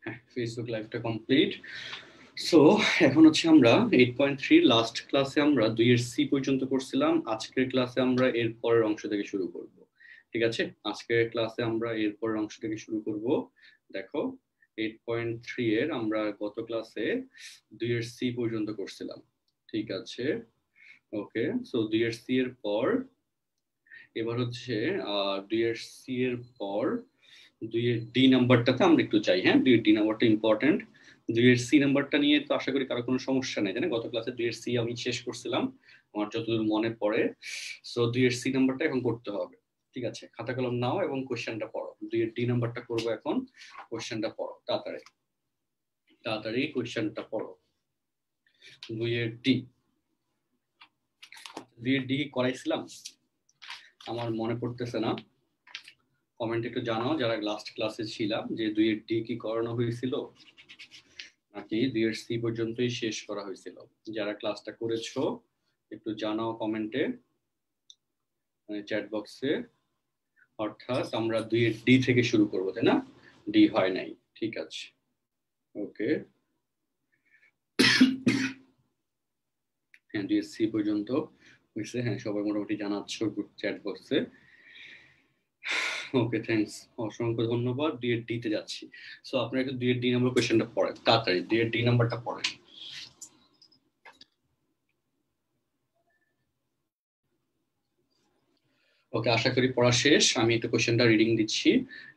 হ্যাঁ, ফেসবুক লাইভটা complete. So এখন হচ্ছে আমরা 8.3 লাস্ট ক্লাসে আমরা 2 এর সি পর্যন্ত করছিলাম। আজকের ক্লাসে আমরা এর পরের অংশ থেকে শুরু করব। ঠিক আছে, আজকের ক্লাসে আমরা এর পরের অংশ থেকে শুরু করব। দেখো 8.3 এর আমরা গত ক্লাসে 2 এর সি পর্যন্ত করছিলাম। ঠিক আছে, ওকে। সো 2 এর সি এর পর এবার হচ্ছে 2 এর সি এর পর 2 এর ডি নাম্বারটাতে আমরা একটু চাই। হ্যাঁ, 2 এর ডি নাম্বারটা ইম্পর্টেন্ট। 2 এর সি নাম্বারটা নিয়ে তো আশা করি কারো কোনো সমস্যা নেই, তাই না? গত ক্লাসে 2 এর সি আমি শেষ করছিলাম আমার যতদূর মনে পড়ে। সো 2 এর সি নাম্বারটা এখন করতে হবে। ঠিক আছে, খাতা কলম নাও এবং কোশ্চেনটা পড়ো। 2 এর ডি নাম্বারটা করবো এখন। কোশ্চেনটা পড়ো তাড়াতাড়ি, তাড়াতাড়ি কোশ্চেনটা পড়ো। 2 এর ডি, 2 এর ডি করাইছিলাম আমার মনে পড়তেছে না। কমেন্ট একটু জানাও যারা লাস্ট ক্লাসে ছিলাম যে 2 এর ডি কি করানো হয়েছিল নাকি 2 এর সি পর্যন্তই শেষ করা হয়েছিল। যারা ক্লাসটা করেছো একটু জানাও কমেন্টে, চ্যাট বক্সে। অর্থাৎ আমরা 2 এর ডি থেকে শুরু করবো, তাই না? ডি হয় নাই, ঠিক আছে, ওকে। হ্যাঁ, 2 এর সি পর্যন্ত হয়েছে। হ্যাঁ, সবাই মোটামুটি জানাচ্ছ চ্যাট বক্সে। ওকে, থ্যাঙ্কস, অসংখ্য ধন্যবাদ। 2 এর ডি তে যাচ্ছি। সো আপনারা একটু 2 এর ডি নাম্বার কোশ্চেনটা পড়েন তাড়াতাড়ি। 2 এর ডি নাম্বারটা পড়েন। ওকে, আশা করি পড়া শেষ। আমি একটু কোশ্চেনটা রিডিং দিচ্ছি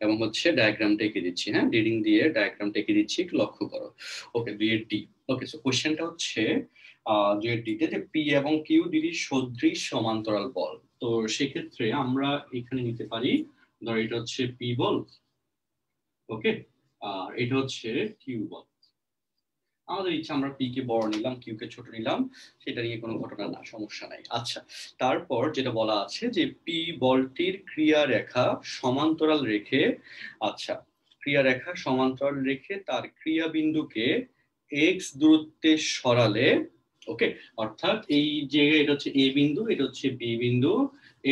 এবং হচ্ছে ডায়াগ্রামটা এঁকে দিচ্ছি। হ্যাঁ, রিডিং দিয়ে ডায়াগ্রামটা এঁকে দিচ্ছি, একটু লক্ষ্য করো। ওকে, 2 এর ডি। ওকে, সো কোশ্চেনটা হচ্ছে 2 এর ডি তে পি এবং কিউ দুটি সদৃশ সমান্তরাল বল। তো সেক্ষেত্রে আমরা এখানে নিতে পারি, ধর এটা হচ্ছে পি বল, ওকে, আর এটা হচ্ছে কিউ বল। আমাদের ইচ্ছা আমরা পি কে বড় নিলাম, কিউ কে ছোট নিলাম, সেটা নিয়ে কোনো ঘটনা না, সমস্যা নাই। আচ্ছা, তারপর যেটা বলা আছে যে পি বলটির ক্রিয়া রেখা সমান্তরাল রেখে, আচ্ছা, ক্রিয়া রেখা সমান্তরাল রেখে তার ক্রিয়া বিন্দুকে এক্স দূরত্বে সরালে, ওকে, অর্থাৎ এই যে এটা হচ্ছে এ বিন্দু, এটা হচ্ছে বি বিন্দু,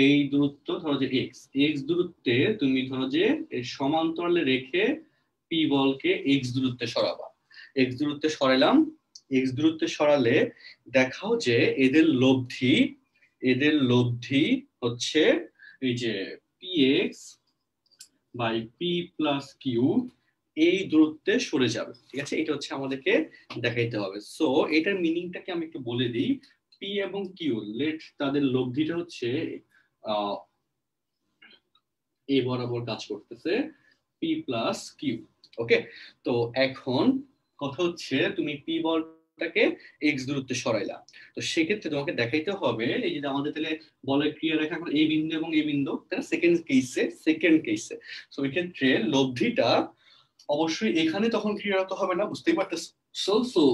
এই দূরত্ব ধরো যে এক্স, এক্স দূরত্বে তুমি ধরো যে সমান্তরালে রেখে পি বলকে এক্স দূরত্বে সরাবা। এক্স দূরত্বে সরালাম, এক্স দূরত্বে সরালে দেখাও যে এদের লব্ধি হচ্ছে এই যে P X by P plus Q এই দূরত্বে সরে যাবে। ঠিক আছে, এটা হচ্ছে আমাদেরকে দেখাইতে হবে। সো এটার মিনিংটাকে আমি একটু বলে দিই। পি এবং কিউ লেট তাদের লব্ধিটা হচ্ছে এ বরাবর কাজ করতেছে, পি প্লাস কিউ, ওকে। তো এখন কথা হচ্ছে তুমি পি বলটাকে এক্স দূরত্বে সরাইলা, তো সেক্ষেত্রে তোমাকে দেখাইতে হবে এই যে আমাদের তাহলে বলের ক্রিয়া রেখা এখন এ বিন্দু এবং এ বিন্দু, তাই না? সেকেন্ড কেসে সো এই ক্ষেত্রে লব্ধিটা অবশ্যই এখানে তখন ক্রিয়ারত হবে না, বুঝতেই পারতেছো। সো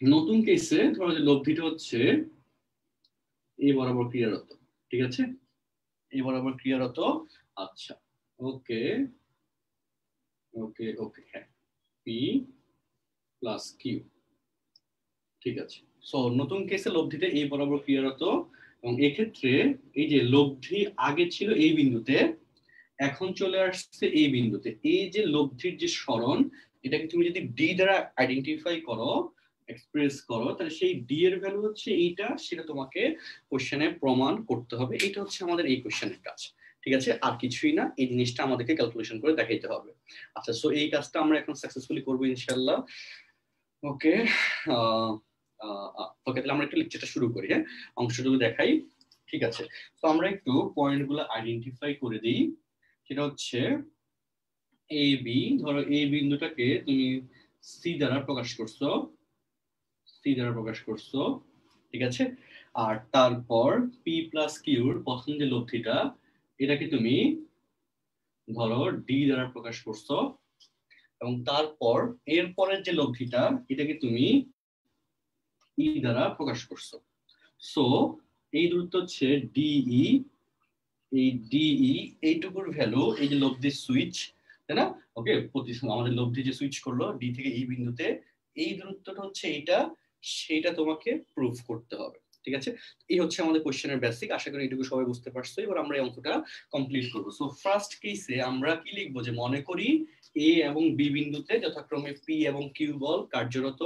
নতুন কেসে ধরো যে লব্ধিটা হচ্ছে এ বরাবর ক্রিয়ারত, ঠিক আছে, এ বরাবর ক্রিয়ারত। আচ্ছা, ওকে ওকে ওকে, হ্যাঁ, পি প্লাস কিউ, ঠিক আছে। সো নতুন কেসে লব্ধিতে এই বরাবর ক্রিয়ারত, এবং এক্ষেত্রে এই যে লব্ধি আগে ছিল এই বিন্দুতে, এখন চলে আসছে এই বিন্দুতে। এই যে লব্ধির যে সরণ, এটাকে তুমি যদি ডি দ্বারা আইডেন্টিফাই করো, এক্সপ্রেস করো, তাহলে সেই ডি এর ভ্যালু হচ্ছে এইটা, সেটা তোমাকে কোশ্চেনে প্রমাণ করতে হবে। এটা হচ্ছে আমাদের এই কোশ্চেনের কাজ, ঠিক আছে, আর কিছুই না। এই জিনিসটা আমাদেরকে ক্যালকুলেশন করে দেখাইতে হবে। আচ্ছা, সো এই কাজটা আমরা এখন সাকসেসফুলি করবো ইনশাআল্লাহ। ওকে, ওকে, তাহলে আমরা একটু লেকচারটা শুরু করি। হ্যাঁ, অংশটুকু দেখাই, ঠিক আছে। তো আমরা একটু পয়েন্টগুলো আইডেন্টিফাই করে দিই। সেটা হচ্ছে এ বি, ধরো এই বিন্দুটাকে তুমি সি দ্বারা প্রকাশ করছো, ঠিক আছে। আর তারপর পি প্লাস কিউর প্রথম যে লব্ধিটা, এটাকে তুমি ধরো ডি দ্বারা প্রকাশ করছো, এবং তারপর এরপরের যে লব্ধিটা, এটাকে তুমি ই দ্বারা প্রকাশ করছো। সো এই দূরত্ব হচ্ছে ডিই, এই ডিই এইটুকুর ভ্যালু এই যে লব্ধির সুইচ, তাই না? ওকে, আমাদের লব্ধি যে সুইচ করলো ডি থেকে এই বিন্দুতে, এই দূরত্বটা হচ্ছে এইটা, সেটা তোমাকে প্রুফ করতে হবে। ঠিক আছে, এই হচ্ছে আমাদের কোশ্চেনের বেসিক। আশা করি এটুকু সবাই বুঝতে পারছো। এবার আমরা এই অঙ্কটা কমপ্লিট করবো। সো ফার্স্ট কেসে আমরা কি লিখবো, যে মনে করি এ এবং বি বিন্দুতে যথাক্রমে পি এবং কিউ বল কার্যরত,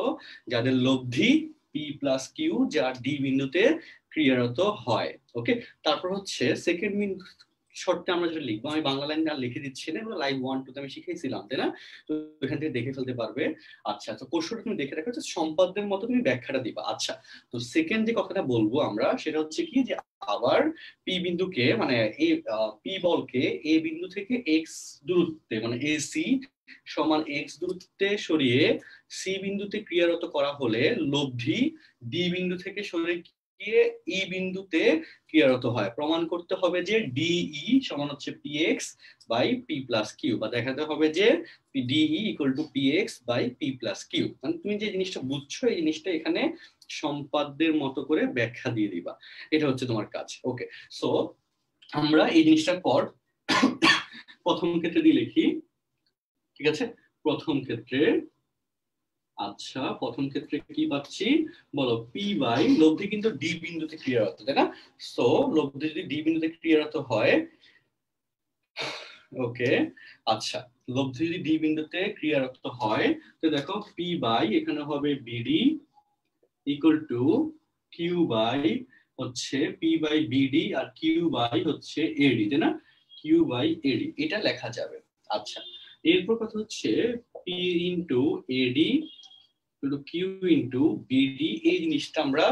যাদের লব্ধি পি প্লাস কিউ, যা ডি বিন্দুতে ক্রিয়ারত হয়। ওকে, তারপর হচ্ছে সেকেন্ড শর্তে আমরা যেটা লিখবো, আমি বাংলা লাইন আর লিখে দিচ্ছি না, লাইভ 1 2 তে আমি শিখাইছিলাম, তাই না? তো এখান থেকে দেখে ফেলতে পারবে। আচ্ছা, তো কৌশলটা তুমি দেখে রাখো, সম্পাদ্যের মতো তুমি ব্যাখ্যাটা দিবা। আচ্ছা, তো সেকেন্ড যে কথাটা বলবো আমরা, সেটা হচ্ছে কি, যে আবার পি বিন্দুকে মানে এই পি বলকে এ বিন্দু থেকে এক্স দূরত্বে মানে এসি সমান এক্স দূরত্বে সরিয়ে সি বিন্দুতে ক্রিয়ারত করা হলে লব্ধি ডি বিন্দু থেকে সরে গিয়ে ই বিন্দুতে ক্রিয়ারত হয়। প্রমাণ করতে হবে যে ডিই সমান হচ্ছে P X by P plus Q, বা দেখাতে হবে যে DE equal to P X by P plus Q. মানে তুমি যে জিনিসটা বুঝছো এই জিনিসটা এখানে সম্পাদ্যের মতো করে ব্যাখ্যা দিয়ে দিবা, এটা হচ্ছে তোমার কাজ। ওকে, সো আমরা এই জিনিসটার পর প্রথম ক্ষেত্রে দিয়ে লিখি, ঠিক আছে? প্রথম ক্ষেত্রে, আচ্ছা প্রথম ক্ষেত্রে কি পাচ্ছি বলো, পি বাই লব্ধি কিন্তু ডি বিন্দুতে ক্রিয়ারত, তাই না? সো লব্ধি যদি ডি বিন্দুতে ক্রিয়ারত হয়, ওকে, আচ্ছা লব্ধি যদি ডি বিন্দুতে ক্রিয়ারত হয়, তো দেখো পি বাই এখানে হবে BD equal to Q by হচ্ছে পি বাই বিডি, আর কিউ বাই হচ্ছে এডি, তাই না? কিউ বাই এডি এটা লেখা যাবে। আচ্ছা, এরপর কথা হচ্ছে P into AD Q into BD, এই জিনিসটা আমরা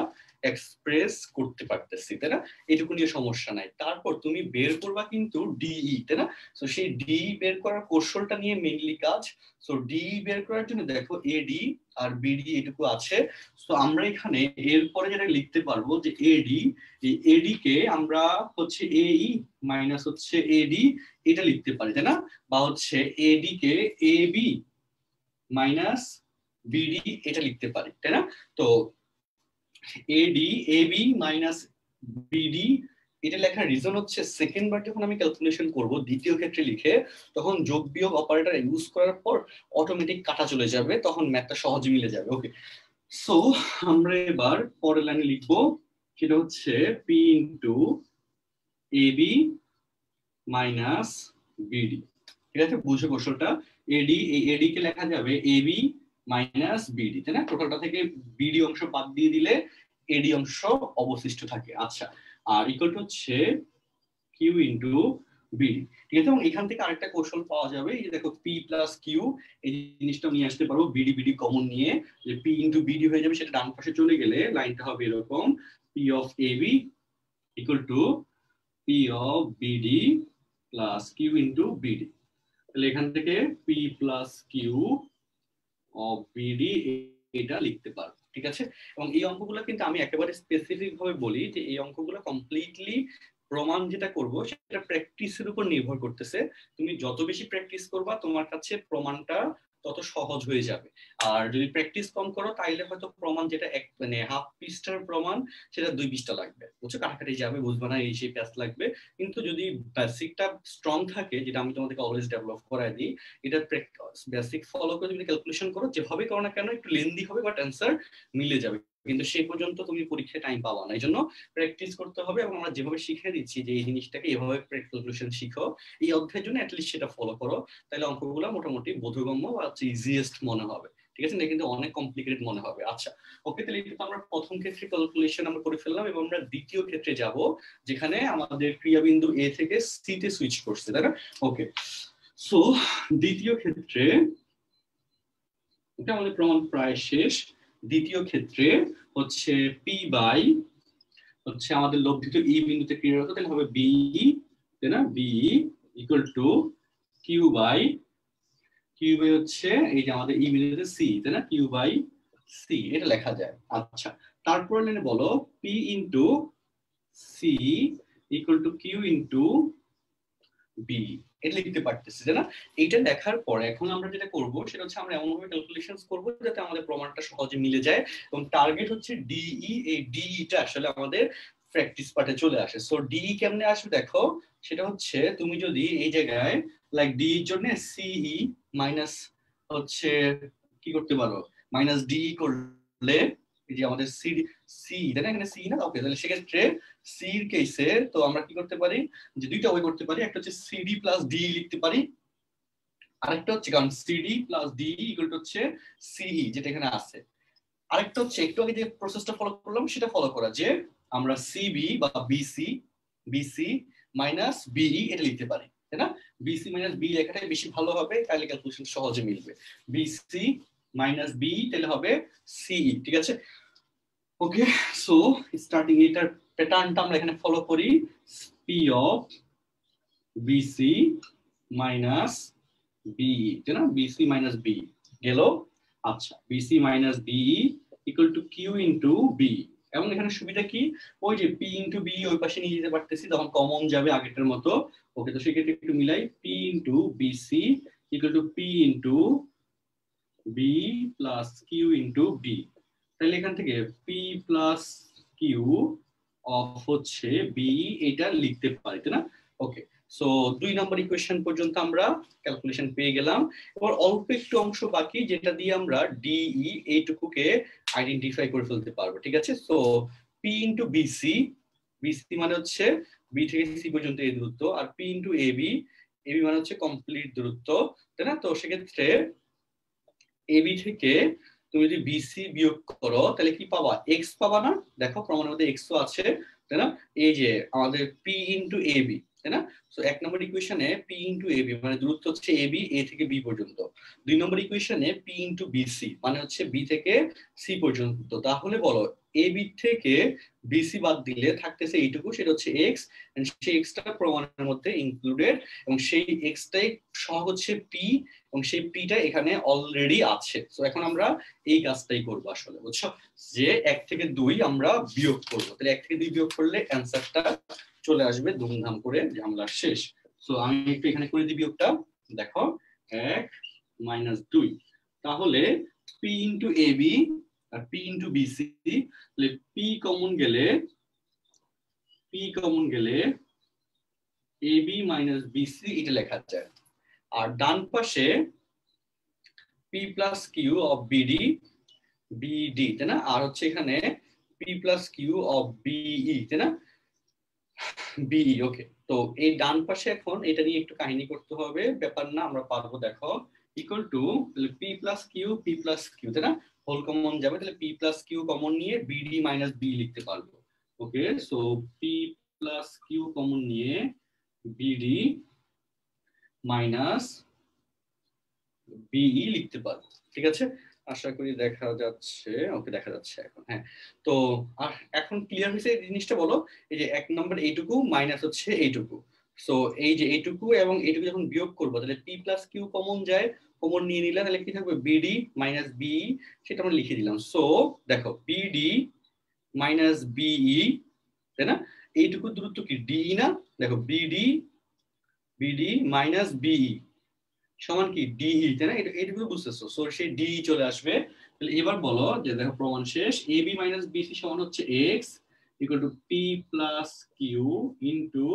এক্সপ্রেস করতে পারতেছি, তাই না? এটুকু নিয়ে সমস্যা নাই। তারপর তুমি বের করবা কিন্তু ডিই, তাই না? তো সেই ডি বের করার কৌশলটা নিয়ে মেইনলি কাজ। সো ডি বের করার জন্য দেখো এডি আর বিডি এটুকু আছে। তো আমরা এখানে এরপরে যেটা লিখতে পারবো যে এডি, এই এডি কে আমরা হচ্ছে এই মাইনাস হচ্ছে এডি এটা লিখতে পারি, তাই না? বা হচ্ছে এডি কে এ বি মাইনাস বিডি এটা লিখতে পারি, তাই না? তো এডি এবি মাইনাস বিডি এটা লেখার রিজন হচ্ছে সেকেন্ড বার যখন আমি ক্যালকুলেশন করব দ্বিতীয় ক্ষেত্রে লিখে, তখন যোগ বিয়োগ অপারেটর ইউজ করার পর অটোমেটিক কাটা চলে যাবে, তখন ম্যাথটা সহজে মিলে যাবে। ওকে, সো আমরা এবার পরের লাইনে লিখবো, সেটা হচ্ছে P into AB minus BD. ঠিক আছে, বুঝে কৌশলটা। এডি, এই এডি কে লেখা যাবে এবি মাইনাস বিডি, তাই না? টোটালটা থেকে বিডি অংশ বাদ দিয়ে দিলে এডি অংশ অবশিষ্ট থাকে। আচ্ছা, আর ইকুয়াল টু হচ্ছে কিউ ইন্টু বিডি, ঠিক আছে? এবং এখান থেকে আরেকটা কৌশল পাওয়া যাবে, এই যে দেখো পি প্লাস কিউ এই জিনিসটা নিয়ে আসতে পারবো, বিডি বিডি কমন নিয়ে, যে পি ইন্টু বিডি হয়ে যাবে, সেটা ডান পাশে চলে গেলে লাইনটা হবে এরকম, P of AB equal to P of BD plus Q into BD. তাহলে এখান থেকে P plus Q of BD এটা লিখতে পারবো, ঠিক আছে? এবং এই অঙ্কগুলো কিন্তু আমি একেবারে স্পেসিফিক ভাবে বলি যে এই অঙ্কগুলো কমপ্লিটলি প্রমাণ যেটা করব সেটা প্র্যাকটিসের উপর নির্ভর করতেছে। তুমি যত বেশি প্র্যাকটিস করবা তোমার কাছে প্রমাণটা তত সহজ হয়ে যাবে। আর যদি প্র্যাকটিস কম করো তাইলে হয়তো প্রমাণ যেটা এক মানে হাফ পৃষ্ঠার প্রমাণ সেটা 2 পৃষ্ঠা লাগবে, বুঝছো? কাটাকাটি যাবে, বুঝবে না, এই সেই প্যাচ লাগবে। কিন্তু যদি বেসিকটা স্ট্রং থাকে, যেটা আমি তোমাদেরকে অলওয়েজ ডেভেলপ করাই দিই, এটা বেসিক ফলো করে তুমি ক্যালকুলেশন করো, যেভাবে করো না কেন একটু লেন্দি হবে বাট অ্যান্সার মিলে যাবে। কিন্তু সেই পর্যন্ত তুমি পরীক্ষায় টাইম পাবা না, এই জন্য প্র্যাকটিস করতে হবে। এবং আমরা যেভাবে শিখে দিচ্ছি যে এই জিনিসটাকে এভাবে ক্যালকুলেশন শিখো, এই অধ্যায়ের জন্য অ্যাটলিস্ট সেটা ফলো করো, তাহলে অঙ্কগুলো মোটামুটি বোধগম্য বা ইজিয়েস্ট মনে হবে, ঠিক আছে? না কিন্তু অনেক কমপ্লিকেটেড মনে হবে। আচ্ছা, ওকে, তাহলে কিন্তু আমরা প্রথম ক্ষেত্রে ক্যালকুলেশন আমরা করে ফেললাম, এবং আমরা দ্বিতীয় ক্ষেত্রে যাব যেখানে আমাদের ক্রিয়াবিন্দু এ থেকে সি তে সুইচ করছে, তাই না? ওকে, সো দ্বিতীয় ক্ষেত্রে এটা আমাদের প্রমাণ প্রায় শেষ। দ্বিতীয় ক্ষেত্রে হচ্ছে পি বাই হচ্ছে আমাদের লব্ধিত ই বিন্দুতে ক্রিয়ারত, তাহলে হবে বি, তাই না? B equal to Q by হচ্ছে এই যে আমাদের ই বিন্দুতে সি, তাই না? কিউ বাই সি এটা লেখা যায়। আচ্ছা, তারপর লাইনে বলো P into C equal to Q into B, এটা লিখতে পারতেছি, তাই না? এইটা লেখার পরে এখন আমরা যেটা করব সেটা হচ্ছে আমরা এমন ভাবে ক্যালকুলেশনস করব যাতে আমাদের প্রমাণটা সহজে মিলে যায়, এবং টার্গেট হচ্ছে ডিই। এই ডিইটা আসলে আমাদের প্র্যাকটিস পার্টে চলে আসে। সো ডিই কেমনে আসবে দেখো, সেটা হচ্ছে তুমি যদি এই জায়গায় লাইক ডি এর জন্য সিই মাইনাস হচ্ছে কি করতে পারো, মাইনাস ডি করলে এই যে আমাদের সি সি তাই না, এখানে সি না, ওকে তাহলে সেক্ষেত্রে সি এর কেসে তো আমরা কি করতে পারি যে দুইটা ওয়ে করতে পারি, একটা হচ্ছে সিডি প্লাস ডি লিখতে পারি, আরেকটা হচ্ছে কারণ CD plus D equal to হচ্ছে সিই যেটা এখানে আছে, আরেকটা হচ্ছে একটু আগে যে প্রসেসটা ফলো করলাম সেটা ফলো করা, যে আমরা সিবি বা বিসি বিসি মাইনাস বিই এটা লিখতে পারি তাই না, বিসি মাইনাস বি লেখাটাই বেশি ভালো হবে, তাহলে ক্যালকুলেশন সহজে মিলবে, বিসি মাইনাস বি তাহলে হবে সিই, ঠিক আছে। ওকে, সো স্টার্টিং এটার প্যাটার্নটা আমরা এখানে ফলো করি, P of BC minus BE তাই না, বিসি মাইনাস বি গেল, আচ্ছা BC minus BE equal to Q into B, এবং এখানে সুবিধা কি ওই যে পি ইন্টু বি ওই পাশে নিয়ে যেতে পারতেছি, তখন কমন যাবে আগেরটার মতো। ওকে, তো সেক্ষেত্রে একটু মিলাই, P into BC equal to P into B plus Q into B, তাহলে এখান থেকে পি প্লাস কিউ অফ হচ্ছে বি এটা লিখতে পারি তাই না। ওকে, সো 2 নম্বর ইকুয়েশন পর্যন্ত আমরা ক্যালকুলেশন পেয়ে গেলাম। এবার অল্প একটু অংশ বাকি যেটা দিয়ে আমরা ডিই এইটুকুকে আইডেন্টিফাই করে ফেলতে পারবো, ঠিক আছে। So P into BC, BC মানে হচ্ছে বি থেকে সি পর্যন্ত এই দূরত্ব, আর পি ইন্টু এবি, এবি মানে হচ্ছে কমপ্লিট দূরত্ব তাই না। তো সেক্ষেত্রে এবি থেকে তুমি যদি বিসি বিয়োগ করো তাহলে কি পাবা, এক্স পাবা না, দেখো প্রমাণের মধ্যে এক্স তো আছে তাই না, এই যে আমাদের পি ইন্টু এবি তাই না। সো 1 নম্বর ইকুয়েশনে পি ইন্টু এবি মানে দূরত্ব হচ্ছে এবি এ থেকে বি পর্যন্ত, 2 নম্বর ইকুয়েশনে পি ইন্টু বিসি মানে হচ্ছে বি থেকে সি পর্যন্ত, তাহলে বলো এবি থেকে বিসি বাদ দিলে থাকতেছে এইটুকু, সেটা হচ্ছে এক্স, সেই এক্সটা প্রমাণের মধ্যে ইনক্লুডেড, এবং সেই এক্সটাই সহ হচ্ছে পি, এবং সেই পিটা এখানে অলরেডি আছে। তো এখন আমরা এই কাজটাই করবো আসলে, বুঝছো, যে 1 থেকে 2 আমরা বিয়োগ করবো, তাহলে 1 থেকে 2 বিয়োগ করলে অ্যান্সারটা চলে আসবে ধুমধাম করে, যে আমরা শেষ। তো আমি একটু এখানে করে দিই বিয়োগটা, দেখো 1 মাইনাস 2, তাহলে পি ইন্টু এবি আর পি ইন্টু বিসি, তাহলে পি কমন গেলে এবি মাইনাস বিসি এটা লেখা যায়, আর ডান পাশে P plus Q of BD BD তাই না, আর হচ্ছে এখানে P plus Q of BE তাই না, বিই। ওকে, তো এই ডান পাশে এখন এটা নিয়ে একটু কাহিনী করতে হবে, ব্যাপার না, আমরা পারবো, দেখো equal to P plus Q তাই না, হোল কমন যাবে, তাহলে পি প্লাস কিউ কমন নিয়ে বিডি মাইনাস বি লিখতে পারবো। Okay, so P plus Q common নিয়ে বিডি মাইনাস বিই লিখতে পারবো, ঠিক আছে, আশা করি দেখা যাচ্ছে। ওকে, দেখা যাচ্ছে এখন, হ্যাঁ। তো এখন ক্লিয়ার হয়েছে এই জিনিসটা, বলো এই যে 1 নম্বর এইটুকু মাইনাস হচ্ছে এইটুকু, সো এই যে এইটুকু এবং এইটুকু যখন বিয়োগ করবো তাহলে পি প্লাস কিউ কমন যায়, কমন নিয়ে নিলে তাহলে কি থাকবে বিডি মাইনাস বিই, সেটা আমরা লিখে দিলাম। সো দেখো বিডি মাইনাস বিই তাই না, এইটুকু দূরত্ব কি ডি না, দেখো বিডি বিডি মাইনাস বিই সমান কি ডিই তাই না, এইটুকু বুঝতেছো, সো সেই ডিই চলে আসবে। তাহলে এবার বলো যে দেখো প্রমাণ শেষ, এবি মাইনাস বিসি সমান হচ্ছে X equal to P plus Q into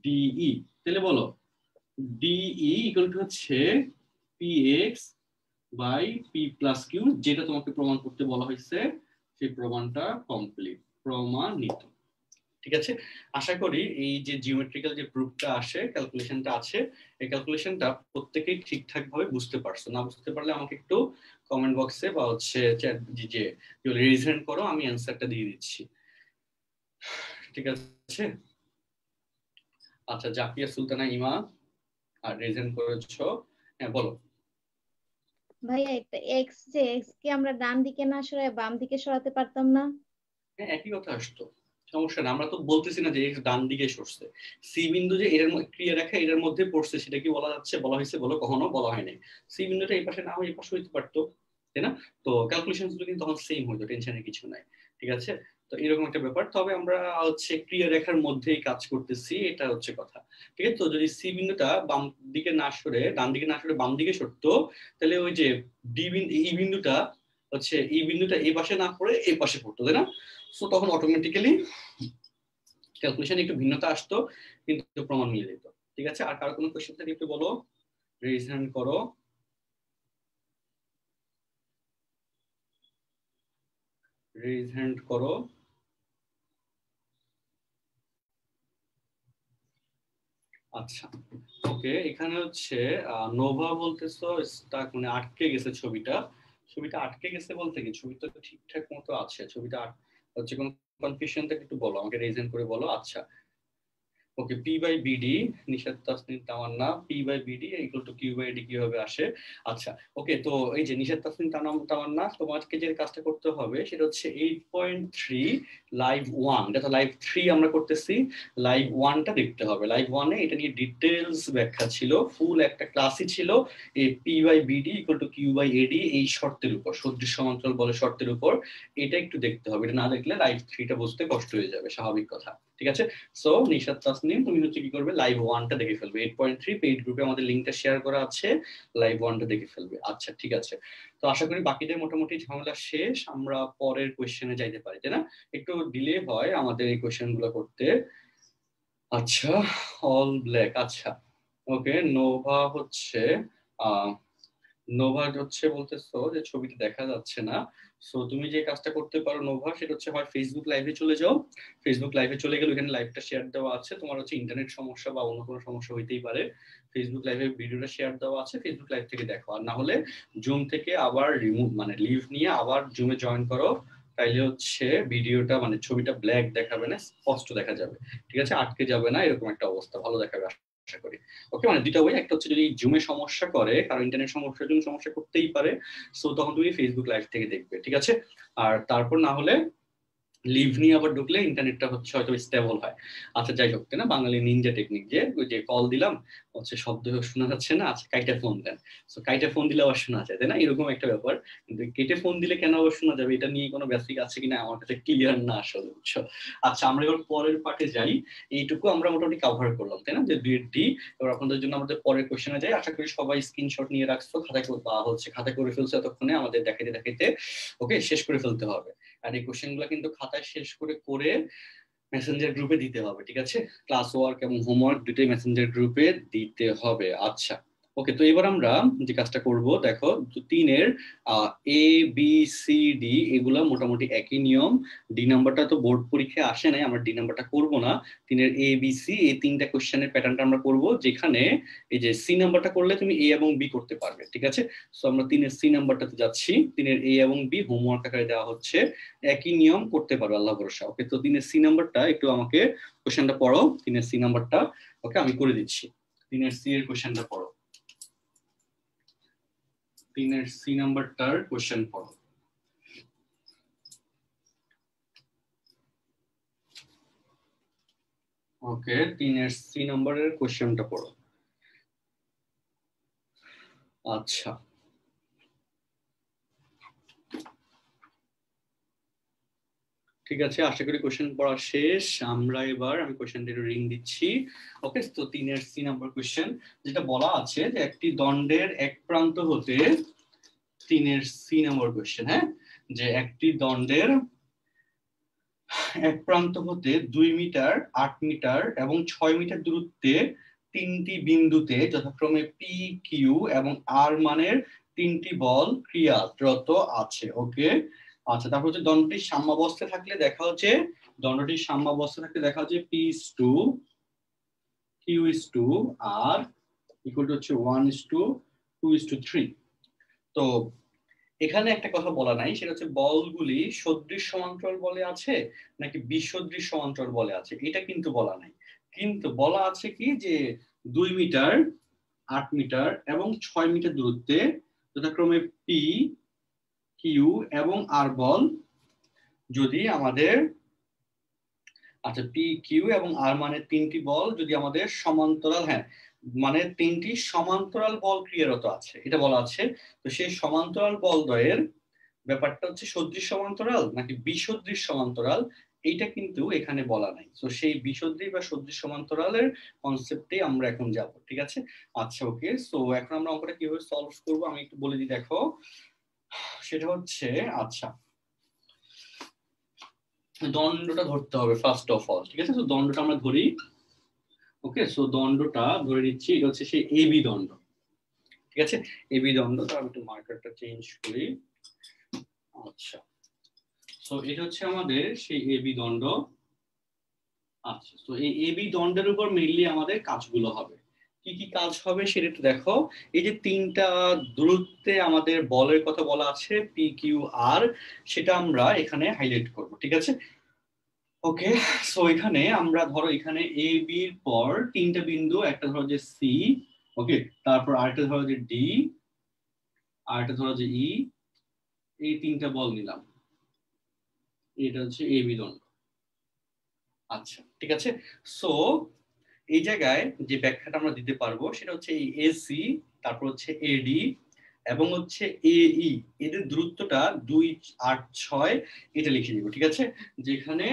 DE, তাহলে বলো ডিই ইকুয়াল টু হচ্ছে P X by P plus Q, যেটা তোমাকে প্রমাণ করতে বলা হয়েছে, সেই প্রমাণটা কমপ্লিট, প্রমাণিত, ঠিক আছে। আশা করি এই যে জিওমেট্রিক্যাল যে প্রুফটা আসে, ক্যালকুলেশনটা আছে, এই ক্যালকুলেশনটা প্রত্যেকেই ঠিকঠাক ভাবে বুঝতে পারছো, না বুঝতে পারলে আমাকে একটু কমেন্ট বক্সে বা হচ্ছে চ্যাট যে রিজেন্ট করো, আমি অ্যান্সারটা দিয়ে দিচ্ছি, ঠিক আছে। আচ্ছা, জাকিয়া সুলতানা ইমা আর রিজেন্ট করেছো, হ্যাঁ বলো। ভাইয়া একটা এক্স, যে এক্স কে আমরা ডান দিকে না সরায় বাম দিকে সরাতে পারতাম না? হ্যাঁ, একই কথা আসতো, সমস্যা না, আমরা তো বলতেছি না যে এক্স ডান দিকে সরছে, সি বিন্দু যে এর ক্রিয়া রেখা এর মধ্যে পড়ছে, সেটা কি বলা যাচ্ছে, বলা হয়েছে, বলো, কখনো বলা হয় নাই। সি বিন্দুটা এই পাশে না হয়ে এই পাশে হইতে পারতো তাই না, তো ক্যালকুলেশন গুলো কিন্তু তখন সেম হইতো, টেনশনের কিছু নাই, ঠিক আছে। তো এরকম একটা ব্যাপার, তবে আমরা হচ্ছে ক্রিয়া রেখার মধ্যেই কাজ করতেছি, এটা হচ্ছে কথা, ঠিক আছে। তো যদি সি বিন্দুটা বাম দিকে না সরে, ডান দিকে না সরে বাম দিকে সরতো, তাহলে ওই যে ডি বিন্দু, এই বিন্দুটা হচ্ছে, এই বিন্দুটা এই পাশে না পড়ে এই পাশে পড়তো তাই না, সো তখন অটোমেটিক্যালি ক্যালকুলেশন একটু ভিন্নতা আসতো, কিন্তু প্রমাণ মিলে যেত, ঠিক আছে। আর কারো কোনো কোশ্চেন থাকলে একটু বলো, রেজ হ্যান্ড করো। রেজ হ্যান্ড করো। আচ্ছা ওকে, এখানে হচ্ছে নোভা বলতেছো স্টাক মানে আটকে গেছে ছবিটা। ছবিটা আটকে গেছে বলতে কি ছবিটা তো ঠিকঠাক মতো আছে, ছবিটা হচ্ছে কোনো কনফিউশন থেকে একটু বলো আমাকে, রিজন করে বলো। আচ্ছা okay, P by BD, Nishat Tasnim Tamanna, P by BD equal to Q by D কিভাবে আসে। আচ্ছা ওকে, তো এই যে নিশাত তাসনিম তামান্না, তোমাকে যে কাজটা করতে হবে সেটা হচ্ছে 8.3 লাইভ 1, এটা তো লাইভ 3 আমরা করতেছি, লাইভ 1টা দেখতে হবে। লাইভ 1-এ এটা নিয়ে ডিটেলস ব্যাখ্যা ছিল, ফুল একটা ক্লাসই ছিল এই P by BD equal to Q by AD এই শর্তের উপর, সদৃশ সমান্তরাল বলে শর্তের উপর। এটা একটু দেখতে হবে, এটা না দেখলে লাইভ 3টা বুঝতে কষ্ট হয়ে যাবে, স্বাভাবিক কথা। ঠিক আছে, সো নিশাত তাসনিম তুমি হচ্ছে কি করবে, লাইভ 1টা দেখে ফেলবে। 8.3 পেইড গ্রুপে আমাদের লিংকটা শেয়ার করা আছে, লাইভ 1টা দেখে ফেলবে। আচ্ছা ঠিক আছে, তো আশা করি বাকিদের মোটামুটি ঝামেলা শেষ, আমরা পরের কোশ্চেনে যাইতে পারি, তাই না? একটু ডিলে হয় আমাদের এই কোশ্চেন গুলো করতে। আচ্ছা অল ব্ল্যাক, আচ্ছা ওকে, নোভা হচ্ছে আহ নোভা হচ্ছে বলতেছো যে ছবিটা দেখা যাচ্ছে না। সো তুমি যে কাজটা করতে পারো নোভা, সেটা হচ্ছে হয় ফেসবুক লাইভে চলে যাও, ফেসবুক লাইভে চলে গেলে ওখানে লাইভটা শেয়ার দেওয়া আছে, তোমার হচ্ছে ইন্টারনেট সমস্যা বা অন্য কোনো সমস্যা হইতেই পারে, ফেসবুক লাইভে ভিডিওটা শেয়ার দেওয়া আছে, ফেসবুক লাইভ থেকে দেখো। আর না হলে জুম থেকে আবার রিমুভ মানে লিভ নিয়ে আবার জুমে জয়েন করো, তাইলে হচ্ছে ভিডিওটা মানে ছবিটা ব্ল্যাক দেখাবে না, স্পষ্ট দেখা যাবে। ঠিক আছে, আটকে যাবে না, এরকম একটা অবস্থা ভালো দেখাবে আশা করি। ওকে, মানে দুইটা ওয়ে, একটা হচ্ছে যদি জুমে সমস্যা করে, কারণ ইন্টারনেট সমস্যার জন্য সমস্যা করতেই পারে, সো তখন তুমি ফেসবুক লাইভ থেকে দেখবে। ঠিক আছে, আর তারপর না হলে লিভ নিয়ে আবার ঢুকলে ইন্টারনেটটা হচ্ছে হয়তো স্টেবল হয়। আচ্ছা যাই হোক, তাই না, বাঙালি নিনজা টেকনিক, যে ওই যে কল দিলাম হচ্ছে শব্দ শোনা যাচ্ছে না, আচ্ছা কাইটা ফোন দেন, তো কাইটা ফোন দিলে আবার শোনা যায়, তাই না, এরকম একটা ব্যাপার। কিন্তু কেটে ফোন দিলে কেন আবার শোনা যাবে, এটা নিয়ে কোনো বেসিক আছে কিনা আমার কাছে ক্লিয়ার না আসলে, বুঝছো। আচ্ছা আমরা এবার পরের পার্টে যাই, এইটুকু আমরা মোটামুটি কভার করলাম, তাই না, যে ডি। এবার আপনাদের জন্য আমাদের পরের কোশ্চেনে যাই, আশা করি সবাই স্ক্রিনশট নিয়ে রাখছো, খাতায় বা হচ্ছে খাতায় করে ফেলছো এতক্ষণে, আমাদের দেখাইতে দেখাইতে ওকে শেষ করে ফেলতে হবে। আর এই কোশ্চেন গুলো কিন্তু খাতায় শেষ করে করে মেসেঞ্জার গ্রুপে দিতে হবে। ঠিক আছে, ক্লাস ওয়ার্ক এবং হোমওয়ার্ক দুটোই মেসেঞ্জার গ্রুপে দিতে হবে। আচ্ছা ওকে, তো এবার আমরা যে কাজটা করব দেখো, তিনের এ বি সি ডি এগুলা মোটামুটি একই নিয়ম। ডি নাম্বারটা তো বোর্ড পরীক্ষায় আসে নাই, আমরা ডি নাম্বারটা করব না। তিনের এ বি সি এই তিনটা কোশ্চেনের প্যাটার্নটা আমরা করব, যেখানে এই যে সি নাম্বারটা করলে তুমি এ এবং বি করতে পারবে। ঠিক আছে, সো আমরা তিনের সি নাম্বারটাতে যাচ্ছি, তিনের এ এবং বি হোমওয়ার্ক আকারে দেওয়া হচ্ছে, একই নিয়ম করতে পারো আল্লাহ ভরসা। ওকে, তো তিনের সি নাম্বারটা একটু আমাকে কোশ্চেনটা পড়ো, তিনের সি নাম্বারটা ওকে আমি করে দিচ্ছি। তিনের সি এর কোশ্চেনটা পড়ো, তিনের সি নাম্বারটার কোশ্চেন পড়ো। ওকে, তিনের সি নাম্বারের কোশ্চেনটা পড়ো। আচ্ছা ঠিক আছে, আশা করি কোশ্চেন পড়া শেষ। আমরা এবার আমি কোশ্চেনটা রিং দিচ্ছি। ওকে, তো তিনের সি নাম্বার কোশ্চেন, যেটা বলা আছে যে একটি দণ্ডের এক প্রান্ত হতে, তিনের সি নাম্বার কোশ্চেন, হ্যাঁ, যে একটি দণ্ডের এক প্রান্ত হতে 2 মিটার, 8 মিটার এবং 6 মিটার দূরত্বে তিনটি বিন্দুতে যথাক্রমে পি, কিউ এবং আর মানের তিনটি বল ক্রিয়ারত আছে। ওকে, আচ্ছা তারপর হচ্ছে দণ্ডটির সাম্যাবস্থায় থাকলে দেখা হচ্ছে, দণ্ডটির সাম্যাবস্থায় থাকলে দেখা হচ্ছে P is to, Q is to, R equal to হচ্ছে 1:2:3। তো এখানে একটা কথা বলা নাই, সেটা হচ্ছে বলগুলি সদৃশ সমান্তরাল বলে আছে নাকি বিসদৃশ সমান্তরাল বলে আছে, এটা কিন্তু বলা নাই। কিন্তু বলা আছে কি যে 2 মিটার, 8 মিটার এবং 6 মিটার দূরত্বে যথাক্রমে পি, কিউ এবং আর বল যদি আমাদের, আচ্ছা পি, কিউ এবং আর মানে তিনটি বল যদি আমাদের সমান্তরাল, হ্যাঁ মানে তিনটি সমান্তরাল বল ক্রিয়ারত আছে, এটা বলা আছে। তো সেই সমান্তরাল বল দ্বয়ের ব্যাপারটা হচ্ছে সদৃশ সমান্তরাল নাকি বিসদৃশ সমান্তরাল, এইটা কিন্তু এখানে বলা নাই। তো সেই বিসদৃশ বা সদৃশ সমান্তরালের কনসেপ্টে আমরা এখন যাব। ঠিক আছে, আচ্ছা ওকে, সো এখন আমরা অঙ্কটা কিভাবে সলভ করব আমি একটু বলে দিই, দেখো সেটা হচ্ছে, আচ্ছা দণ্ডটা ধরতে হবে ফার্স্ট অফ অল। ঠিক আছে, তো দণ্ডটা আমরা ধরি। ওকে, সো দণ্ডটা ধরে নিচ্ছি, এটা হচ্ছে সেই এবি দণ্ড। ঠিক আছে, এবি দণ্ড, তো আমি একটু মার্কারটা চেঞ্জ করি। আচ্ছা সো এটা হচ্ছে আমাদের সেই এবি দণ্ড। আচ্ছা, তো এই এবি দণ্ডের উপর মেইনলি আমাদের কাজগুলো হবে। কি কি কাজ হবে সেটা একটু দেখো। এই যে তিনটা দূরত্বে আমাদের বলের কথা বলা আছে পি কিউ আর, সেটা আমরা এখানে হাইলাইট করব, ঠিক আছে? ওকে, সো এখানে আমরা ধরো এখানে এ বির পর তিনটা বিন্দু, একটা ধরো যে সি, ওকে, তারপর আরেকটা ধরো যে ডি, আরেকটা ধরো যে ই, এই তিনটা বল নিলাম। এটা হচ্ছে এ বি দণ্ড। আচ্ছা, ঠিক আছে। সো এই জায়গায় যে ব্যাখ্যাটা আমরা দিতে পারবো সেটা হচ্ছে এই এসি, তারপর হচ্ছে এডি এবং হচ্ছে এই, এদের দূরত্বটা 2, 8, 6 এটা লিখে দিব, ঠিক আছে? যেখানে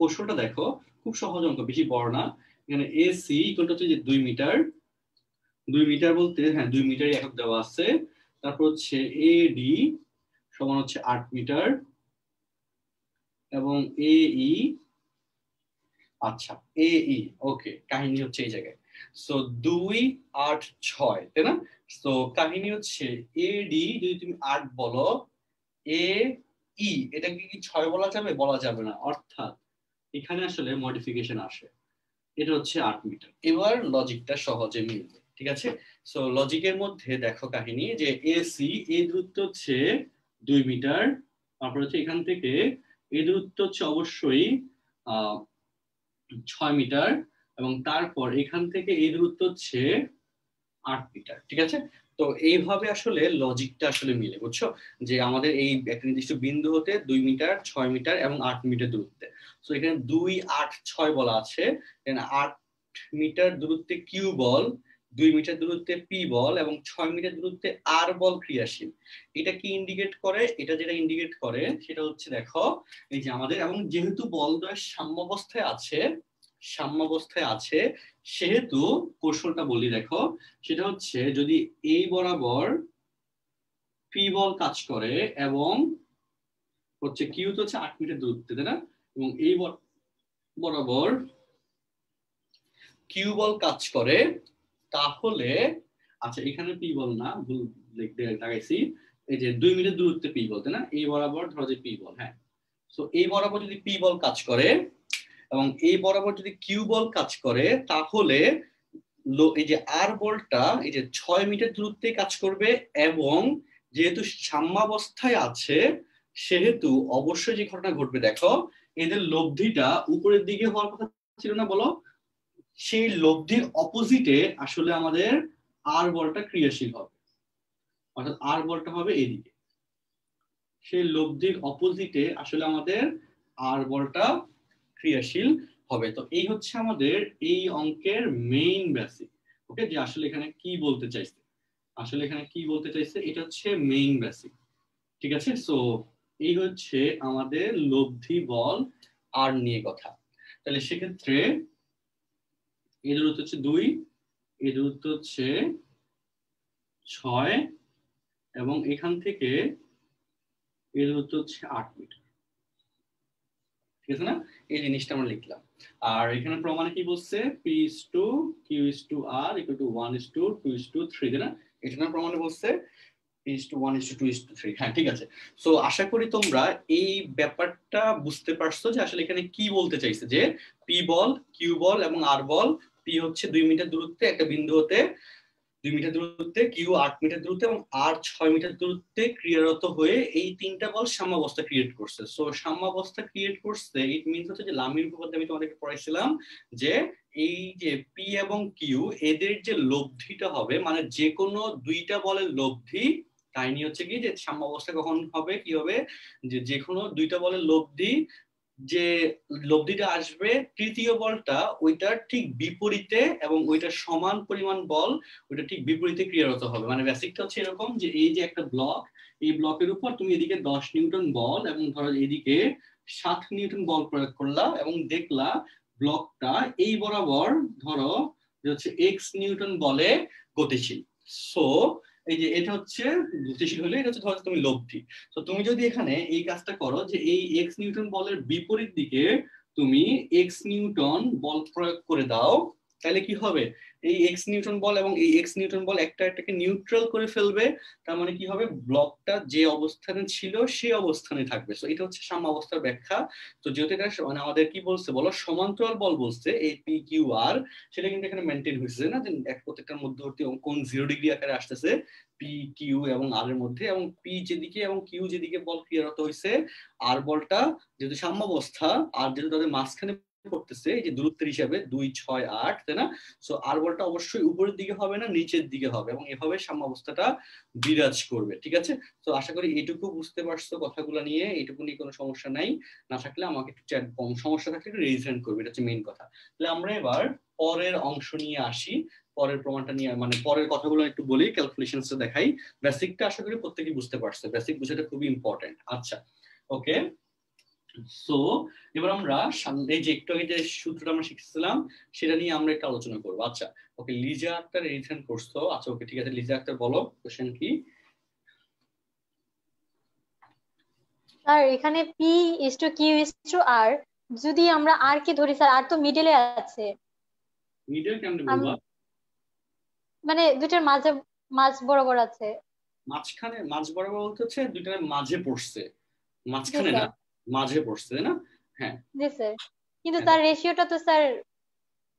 কৌশলটা দেখো, খুব সহজ অঙ্ক, বেশি বড় না। এখানে এসি ইকুয়াল টু হচ্ছে যে 2 মিটার, 2 মিটার বলতে হ্যাঁ 2 মিটারই একক দেওয়া আছে। তারপর হচ্ছে এডি সমান হচ্ছে 8 মিটার এবং এই, আচ্ছা এই, ওকে, কাহিনী হচ্ছে এই জায়গায়। সো 2, 8, 6, তাই না? তো কাহিনী হচ্ছে এডি যদি তুমি 8 বলো, এ ই এটাকে কি 6 বলা যাবে? বলা যাবে না, অর্থাৎ এখানে আসলে মডিফিকেশন আসে। এটা হচ্ছে 8 মিটার। এবার লজিকটা সহজে মিলবে, ঠিক আছে? সো লজিকের মধ্যে দেখো কাহিনী যে এসি এই দূরত্ব হচ্ছে 2 মিটার, তারপর হচ্ছে এখান থেকে এই দূরত্ব হচ্ছে অবশ্যই 6 মিটার, এবং তারপর এখান থেকে এই দূরত্ব হচ্ছে 8 মিটার, ঠিক আছে? তো এইভাবে আসলে লজিকটা আসলে মিলে, বুঝছো? যে আমাদের এই একটা নির্দিষ্ট বিন্দু হতে 2 মিটার, 6 মিটার এবং 8 মিটার দূরত্বে। তো এখানে 2, 8, 6 বলা আছে, এখানে 8 মিটার দূরত্বে কিউ বল, 2 মিটার দূরত্বে পি বল এবং 6 মিটার দূরত্বে আর বল ক্রিয়াশীল। এটা কি ইন্ডিকেট করে? এটা যেটা ইন্ডিকেট করে সেটা হচ্ছে দেখো, এই যে আমাদের, এবং যেহেতু বলদ্বয় সাম্যাবস্থায় আছে সেহেতু কৌশলটা বলি দেখো, সেটা হচ্ছে যদি এই বরাবর পি বল কাজ করে এবং হচ্ছে কিউ তো হচ্ছে 8 মিটার দূরত্বে, তাই না? এবং এই বরাবর কিউ বল কাজ করে, তাহলে আচ্ছা এখানে পি বল না, ভুল লাগাইছি, এই যে 2 মিটার দূরত্বে পি বল, তাই না? এই বরাবর ধরো যে পি বল, হ্যাঁ। তো এই বরাবর যদি পি বল কাজ করে এবং এই বরাবর যদি কিউ বল কাজ করে, তাহলে এই যে আর বলটা এই যে 6 মিটার দূরত্বে কাজ করবে, এবং যেহেতু সাম্যাবস্থায় আছে সেহেতু অবশ্যই যে ঘটনা ঘটবে দেখো, এদের লব্ধিটা উপরের দিকে হওয়ার কথা ছিল না, বলো? সেই লব্ধির অপোজিটে আসলে আমাদের আর বলটা ক্রিয়াশীল হবে, অর্থাৎ আর বলটা হবে এদিকে। সেই লব্ধির অপোজিটে আসলে আমাদের আর বলটা ক্রিয়াশীল হবে। তো এই হচ্ছে আমাদের এই অঙ্কের মেইন বেসিক। ওকে, যে আসলে এখানে কি বলতে চাইছে, এটা হচ্ছে মেইন বেসিক, ঠিক আছে? সো এই হচ্ছে আমাদের লব্ধি বল আর নিয়ে কথা। তাহলে সেক্ষেত্রে এই দূরত্ব হচ্ছে 2, এই দূরত্ব হচ্ছে 6 এবং এখান থেকে এই দূরত্ব হচ্ছে 8 মিটার, ঠিক আছে না? এই জিনিসটা আমরা লিখলাম। আর এখানে প্রমাণে কি বলছে? P is to Q is to R equal to 1 is to 2 is to 3, তাই না? এটা না প্রমাণে বলছে P is to 1 is to 2 is to 3। হ্যাঁ, ঠিক আছে। সো আশা করি তোমরা এই ব্যাপারটা বুঝতে পারছো যে আসলে এখানে কি বলতে চাইছে, যে পি বল, কিউ বল এবং আর বল, পি হচ্ছে 2 মিটার দূরত্বে একটা বিন্দু হতে 2 মিটার দূরত্বে, কিউ 8 মিটার দূরত্বে এবং আর 6 মিটার দূরত্বে ক্রিয়ারত হয়ে এই তিনটা বল সাম্যাবস্থা ক্রিয়েট করছে। সো সাম্যাবস্থা ক্রিয়েট করছে, ইট মিন্স হচ্ছে যে লামির উপপাদ্য আমি তোমাদেরকে পড়াইছিলাম যে এই যে পি এবং কিউ এদের যে লব্ধিটা হবে, মানে যে কোনো দুইটা বলের লব্ধি, কাহিনী হচ্ছে কি যে সাম্যাবস্থা কখন হবে, কি হবে, যে কোনো দুইটা বলের লব্ধি, যে লব্ধিটা আসবে তৃতীয় বলটা ওইটার ঠিক বিপরীতে এবং ওইটার সমান পরিমাণ বল ওইটা ঠিক বিপরীতে ক্রিয়ারত হবে। মানে বেসিকটা হচ্ছে এরকম যে এই যে একটা ব্লক, এই ব্লকের উপর তুমি এদিকে 10 নিউটন বল এবং ধরো এদিকে 7 নিউটন বল প্রয়োগ করলা এবং দেখলা ব্লকটা এই বরাবর ধরো যে হচ্ছে এক্স নিউটন বলে গতিশীল। সো এই যে এটা হচ্ছে গতিশীল হলে এটা হচ্ছে ধরো তুমি লব্ধি। তো তুমি যদি এখানে এই কাজটা করো যে এই এক্স নিউটন বলের বিপরীত দিকে তুমি এক্স নিউটন বল প্রয়োগ করে দাও, তাহলে কি হবে, এই এক্স নিউটন বল এবং এই এক্স নিউটন বল একটা একটাকে নিউট্রাল করে ফেলবে। তার মানে কি হবে, ব্লকটা যে অবস্থানে ছিল সেই অবস্থানে থাকবে। সো এটা হচ্ছে সাম্য অবস্থার ব্যাখ্যা। তো যেহেতু এটা মানে আমাদের কি বলছে বলো, সমান্তরাল বল বলছে, এই পি কিউ আর, সেটা কিন্তু এখানে মেনটেন হয়েছে না, যে এক প্রত্যেকটার মধ্যবর্তী কোণ 0 ডিগ্রি আকারে আসতেছে পি কিউ এবং আর এর মধ্যে, এবং পি যেদিকে এবং কিউ যেদিকে বল ক্রিয়ারত হয়েছে, আর বলটা যেহেতু সাম্যাবস্থা, আর যেহেতু তাদের মাঝখানে করতেছে এই যে দূরত্বের হিসাবে 2, 6, 8, তাই না? সো আর বলটা অবশ্যই উপরের দিকে হবে না, নিচের দিকে হবে, এবং এভাবে সাম্যাবস্থাটা বিরাজ করবে। ঠিক আছে? তো আশা করি এইটুকু বুঝতে পারছো কথাগুলো নিয়ে, এইটুকু নিয়ে কোনো সমস্যা নাই। না থাকলে আমাকে একটু চ্যাট, সমস্যা থাকলে একটু রেজ হ্যান্ড করবে, এটা হচ্ছে মেইন কথা। তাহলে আমরা এবার পরের অংশ নিয়ে আসি, পরের প্রমাণটা নিয়ে, মানে পরের কথাগুলো একটু বলি, ক্যালকুলেশনসটা দেখাই। বেসিকটা আশা করি প্রত্যেকেই বুঝতে পারছে, বেসিক বুঝাটা খুবই ইম্পর্টেন্ট। আচ্ছা, ওকে। সো এবার আমরা এই যে একটু আগে যে সূত্রটা আমরা শিখছিলাম সেটা নিয়ে আমরা একটু আলোচনা করবো। আচ্ছা, ওকে, লিজা আক্তার রিটার্ন করছো। আচ্ছা, ওকে, ঠিক আছে, লিজা আক্তার বলো কোশ্চেন কি। স্যার এখানে P is to Q is to R, যদি আমরা আর কে ধরি স্যার, আর তো মিডলে আছে। মিডল কেমনে বলবা? মানে দুইটার মাঝে, মাঝ বরাবর আছে। মাঝখানে, মাঝ বরাবর বলতে হচ্ছে দুইটার মাঝে পড়ছে, জি মাঝখানে না, স্যার। মাঝে পড়ছে, তাই না? হ্যাঁ, জি স্যার, কিন্তু হ্যাঁ, তার রেশিওটা তো স্যার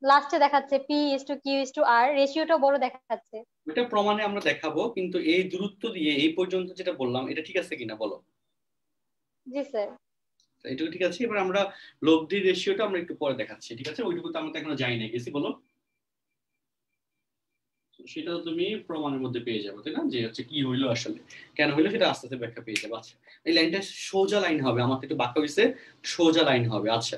লাস্টে দেখাচ্ছে P is to Q is to R, রেশিওটা বড় দেখাচ্ছে। এটা প্রমাণে আমরা দেখাবো, কিন্তু এই দূরত্ব দিয়ে এই পর্যন্ত যেটা বললাম এটা ঠিক আছে কিনা বলো। জি স্যার। এটুকু ঠিক আছে। এবার আমরা লব্ধির রেশিওটা আমরা একটু পরে দেখাচ্ছি, ঠিক আছে? ওইটুকু তো আমরা তো এখনো যাই না, গেছি বলো। সেটা তুমি প্রমাণের মধ্যে পেয়ে যাবে, তাই না, যে হচ্ছে কি হইলো আসলে, কেন হইলো, সেটা আস্তে আস্তে ব্যাখ্যা পেয়ে যাবে। আচ্ছা, এই লাইনটা সোজা লাইন হবে, আমার তো একটু বাঁকা হয়েছে, সোজা লাইন হবে। আচ্ছা,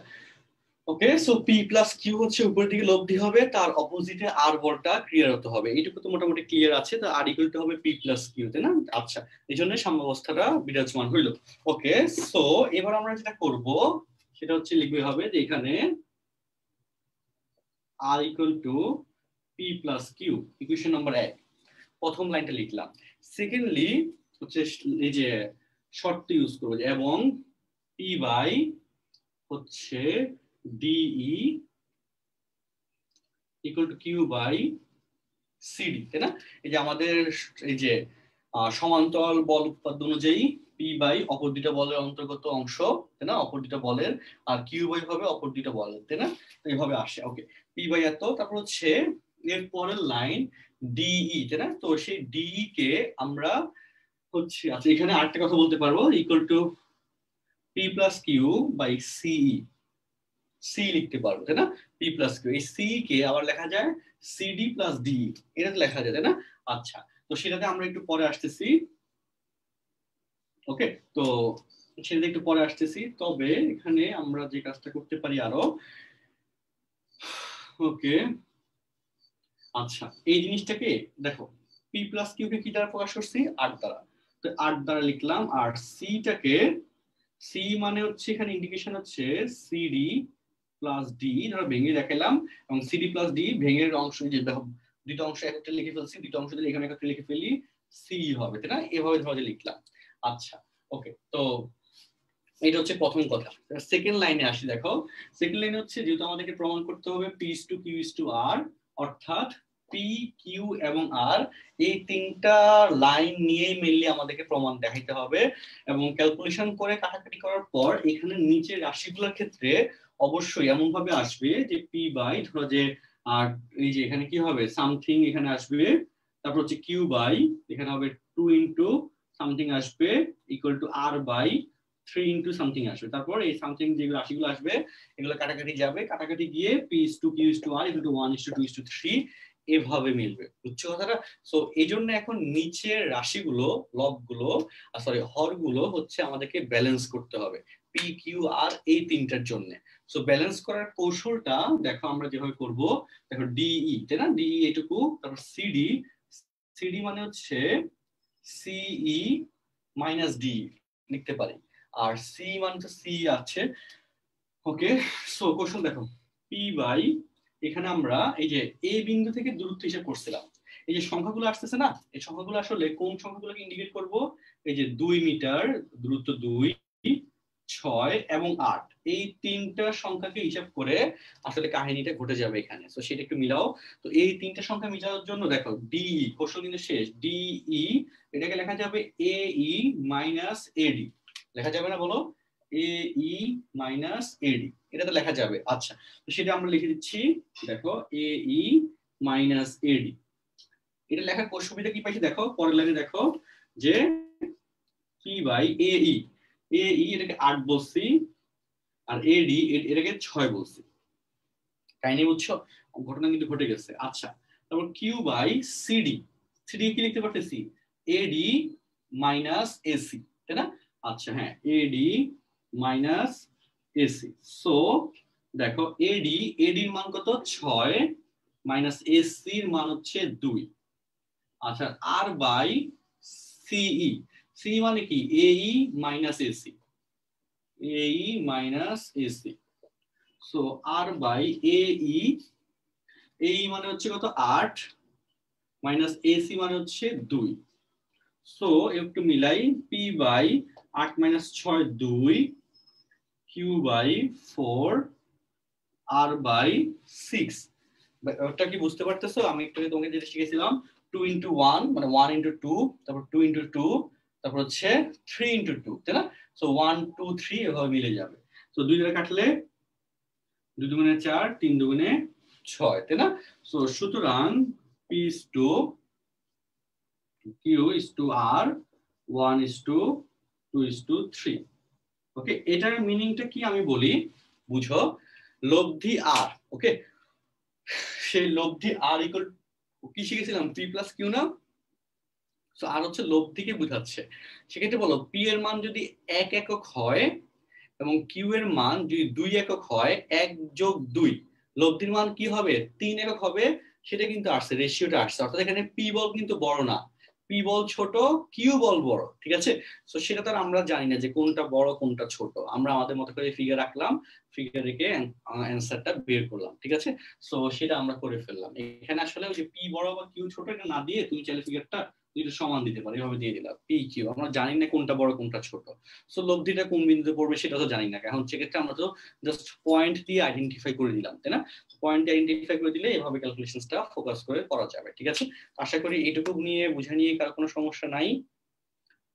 ওকে। সো পি প্লাস কিউ হচ্ছে উপরের দিকে লব্ধি হবে, তার অপোজিটে আর বলটা ক্লিয়ারত হবে, এইটুকু তো মোটামুটি ক্লিয়ার আছে। তো আর ইকুয়াল টু হবে পি প্লাস কিউ, তাই না? আচ্ছা, এই জন্য সাম্যাবস্থাটা বিরাজমান হইলো। ওকে, সো এবার আমরা যেটা করব সেটা হচ্ছে লিখবে হবে যে এখানে R equal to P plus Q, equation number 1, প্রথম লাইনটা লিখলাম। সেকেন্ডলি হচ্ছে এই যে শর্ত ইউজ করবো, এবং পি বাই হচ্ছে DE equal to Q by CD, তাই না? এই যে আমাদের এই যে সমান্তরাল বল উৎপাদ্য অনুযায়ী পি বাই অপর দুইটা বলের অন্তর্গত অংশ, তাই না, অপর দুইটা বলের, আর কিউ বাই হবে অপর দুইটা বলের, তাই না? তো এইভাবে আসে। ওকে, পি বাই এত, তারপর হচ্ছে এর পরের লাইন ডিই, তাই না? তো সেই ডিই কে আমরা হচ্ছে, আচ্ছা এখানে আরেকটা কথা বলতে পারবো, equal to P plus Q by CE, C লিখতে পারবো, তাই না? পি প্লাস কিউ, এই সি কে আবার লেখা যায় সিডি প্লাস ডি, এটা লেখা যায়, তাই না? আচ্ছা, তো সেটাতে আমরা একটু পরে আসতেছি। ওকে, তো সেটাতে একটু পরে আসতেছি। তবে এখানে আমরা যে কাজটা করতে পারি আরো, ওকে, আচ্ছা, এই জিনিসটাকে দেখো, পি প্লাস কিউ কে কি দ্বারা প্রকাশ করছি, 8 দ্বারা। তো 8 দ্বারা লিখলাম, আর সিটাকে, সি মানে হচ্ছে এখানে ইন্ডিকেশন হচ্ছে সিডি প্লাস ডি, ধরো ভেঙে দেখালাম, এবং সিডি প্লাস ডি ভেঙের অংশ, যে দেখো দুটো অংশ একত্রে লিখে ফেলছি, দুটো অংশ যদি এখানে একত্রে লিখে ফেলি সি হবে, তাই না? এভাবে ধরো যে লিখলাম। আচ্ছা, ওকে, তো এটা হচ্ছে প্রথম কথা। সেকেন্ড লাইনে আসি, দেখো সেকেন্ড লাইনে হচ্ছে যেহেতু আমাদেরকে প্রমাণ করতে হবে P is to Q is to R, অর্থাৎ পি কিউ এবং আর, এই তিনটা লাইন নিয়েই মেনলি আমাদেরকে প্রমাণ দেখাইতে হবে। এবং ক্যালকুলেশন করে কাটাকাটি করার পর এখানে নিচের রাশিগুলোর ক্ষেত্রে অবশ্যই এমন ভাবে আসবে যে পি বাই, ধরো যে আর এই যে এখানে কি হবে, সামথিং এখানে আসবে, তারপর হচ্ছে কিউ বাই, এখানে হবে 2 ইন্টু সামথিং আসবে, equal to R by 3 into something আসবে। তারপর এই সামথিং যেগুলো রাশিগুলো আসবে এগুলো কাটাকাটি যাবে, কাটাকাটি গিয়ে P is to Q is to R equal to 1 is to 2 is to 3 এভাবে মিলবে। বুঝছো কথাটা? সো এই জন্য এখন নিচের রাশিগুলো, লবগুলো, সরি হরগুলো হচ্ছে আমাদেরকে ব্যালেন্স করতে হবে পি কিউ আর এই তিনটার জন্য। সো ব্যালেন্স করার কৌশলটা দেখো আমরা যেভাবে করব, দেখো ডিই, তাই না, ডিই এটুকু, তারপর সিডি, সিডি মানে হচ্ছে সিই মাইনাস ডি লিখতে পারি, আর সি মানে তো সি আছে। ওকে, সো কৌশল দেখো, পি বাই, এখানে আমরা এই যে এ বিন্দু থেকে দূরত্ব হিসাব করছিলাম, এই যে সংখ্যাগুলো আসতেছে না, এই সংখ্যাগুলো আসলে কোন সংখ্যাগুলোকে ইন্ডিকেট করব, এই যে 2 মিটার দূরত্ব, 2, 6 এবং 8, এই তিনটা সংখ্যাকে হিসাব করে আসলে কাহিনীটা ঘটে যাবে এখানে। তো সেটা একটু মিলাও। তো এই তিনটা সংখ্যা মিলানোর জন্য দেখো ডি কৌশল কিন্তু শেষ, ডিই এটাকে লেখা যাবে এ ই মাইনাস এডি, লেখা যাবে না বলো? এ ই মাইনাস এডি, এটা তো লেখা যাবে। আচ্ছা, তো সেটা আমরা লিখে দিচ্ছি। দেখো এ ই মাইনাস এডি, এটা লেখার সুবিধা কি পাইছি দেখো, পরের লাইনে দেখো যে পি বাই এ ই, এ ই এটাকে 8 বলছি আর এডি এটাকে 6 বলছি। কাহিনী বুঝছো, ঘটনা কিন্তু ঘটে গেছে। আচ্ছা, তারপর কিউ বাই সিডি, সিডি কি লিখতে পারতেছি? এডি মাইনাস এসি, তাই না? আচ্ছা হ্যাঁ, এডি মাইনাস এসি। সো দেখো এডি এডির মান কত? 6 মাইনাস এসি এর মান হচ্ছে 2। আচ্ছা, আর বাই সিই, সি মানে কি? এই মাইনাস এসি, এই minus AC. So R by এই মানে হচ্ছে কত? 8 মাইনাস এসি মানে হচ্ছে 2। সো একটু মিলাই, P by 8 minus 6 2, Q by 4, R by 6। ওটা কি বুঝতে পারতেছো? আমি একটু তোমাকে যেটা শিখেছিলাম 2 into 1 মানে 1 into 2, তারপর 2 into 2, তারপর হচ্ছে 3 into 2, তাই না? সো 1 2 3 এভাবে মিলে যাবে। সো 2 দ্বারা কাটলে 2 দুগুণে 4, 3 দুগুণে 6, তাই না? সো সুতরাং P is to Q is to R, 1 is to 2 is to 3। ওকে, এটার মিনিংটা কি আমি বলি, বুঝো। লব্ধি আর, ওকে, সেই লব্ধি আর ইকুয়াল কি শিখেছিলাম? পি প্লাস কিউ না? সো আর হচ্ছে লব্ধিকে বোঝাচ্ছে। সেক্ষেত্রে বলো পি এর মান যদি 1 একক হয় এবং কিউ এর মান যদি 2 একক হয়, 1 যোগ 2 লব্ধির মান কি হবে? 3 একক হবে। সেটা কিন্তু আসছে, রেশিওটা আসছে। অর্থাৎ এখানে পি বল কিন্তু বড় না, পি বল ছোট, কিউ বল বড়, ঠিক আছে? সো সেটা তো আমরা জানি না যে কোনটা বড় কোনটা ছোট, আমরা আমাদের মতো করে ফিগার রাখলাম, ফিগার রেখে অ্যান্সারটা বের করলাম, ঠিক আছে? সো সেটা আমরা করে ফেললাম। এখানে আসলে ওই যে পি বড় বা কিউ ছোট এটা না দিয়ে তুমি চাইলে ফিগারটা দুটো সমান দিতে পারো, এভাবে দিয়ে দিলাম পি কিউ। আমরা জানি না কোনটা বড় কোনটা ছোট, সো লব্ধিটা কোন বিন্দুতে পড়বে সেটা তো জানি না। এখন সেক্ষেত্রে আমরা তো জাস্ট পয়েন্ট দিয়ে আইডেন্টিফাই করে দিলাম, তাই না? পয়েন্ট দিয়ে আইডেন্টিফাই করে দিলে এভাবে ক্যালকুলেশনসটা ফোকাস করে করা যাবে, ঠিক আছে? আশা করি এইটুকু নিয়ে বুঝা নিয়ে কারো কোনো সমস্যা নাই,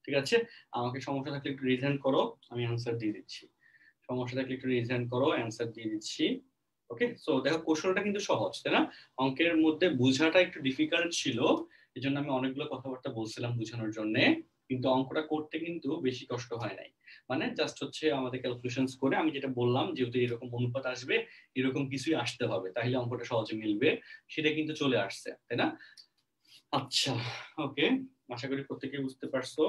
ঠিক আছে? আমাকে সমস্যা থাকলে একটু রিজেন্ট করো, আমি অ্যান্সার দিয়ে দিচ্ছি। সমস্যা থাকলে একটু রিজেন্ট করো, অ্যান্সার দিয়ে দিচ্ছি। ওকে, সো দেখো কৌশলটা কিন্তু সহজ, তাই না? অঙ্কের মধ্যে বোঝাটা একটু ডিফিকাল্ট ছিল, এজন্য আমি অনেকগুলো কথাবার্তা বলছিলাম বোঝানোর জন্য, কিন্তু অঙ্কটা করতে কিন্তু বেশি কষ্ট হয় নাই। মানে জাস্ট হচ্ছে আমাদের ক্যালকুলেশনস করে আমি যেটা বললাম, যেহেতু এরকম অনুপাত আসবে, এরকম কিছুই আসতে হবে, তাহলে অঙ্কটা সহজে মিলবে, সেটা কিন্তু চলে আসছে, তাই না? আচ্ছা, ওকে, আশা করি প্রত্যেকেই বুঝতে পারছো,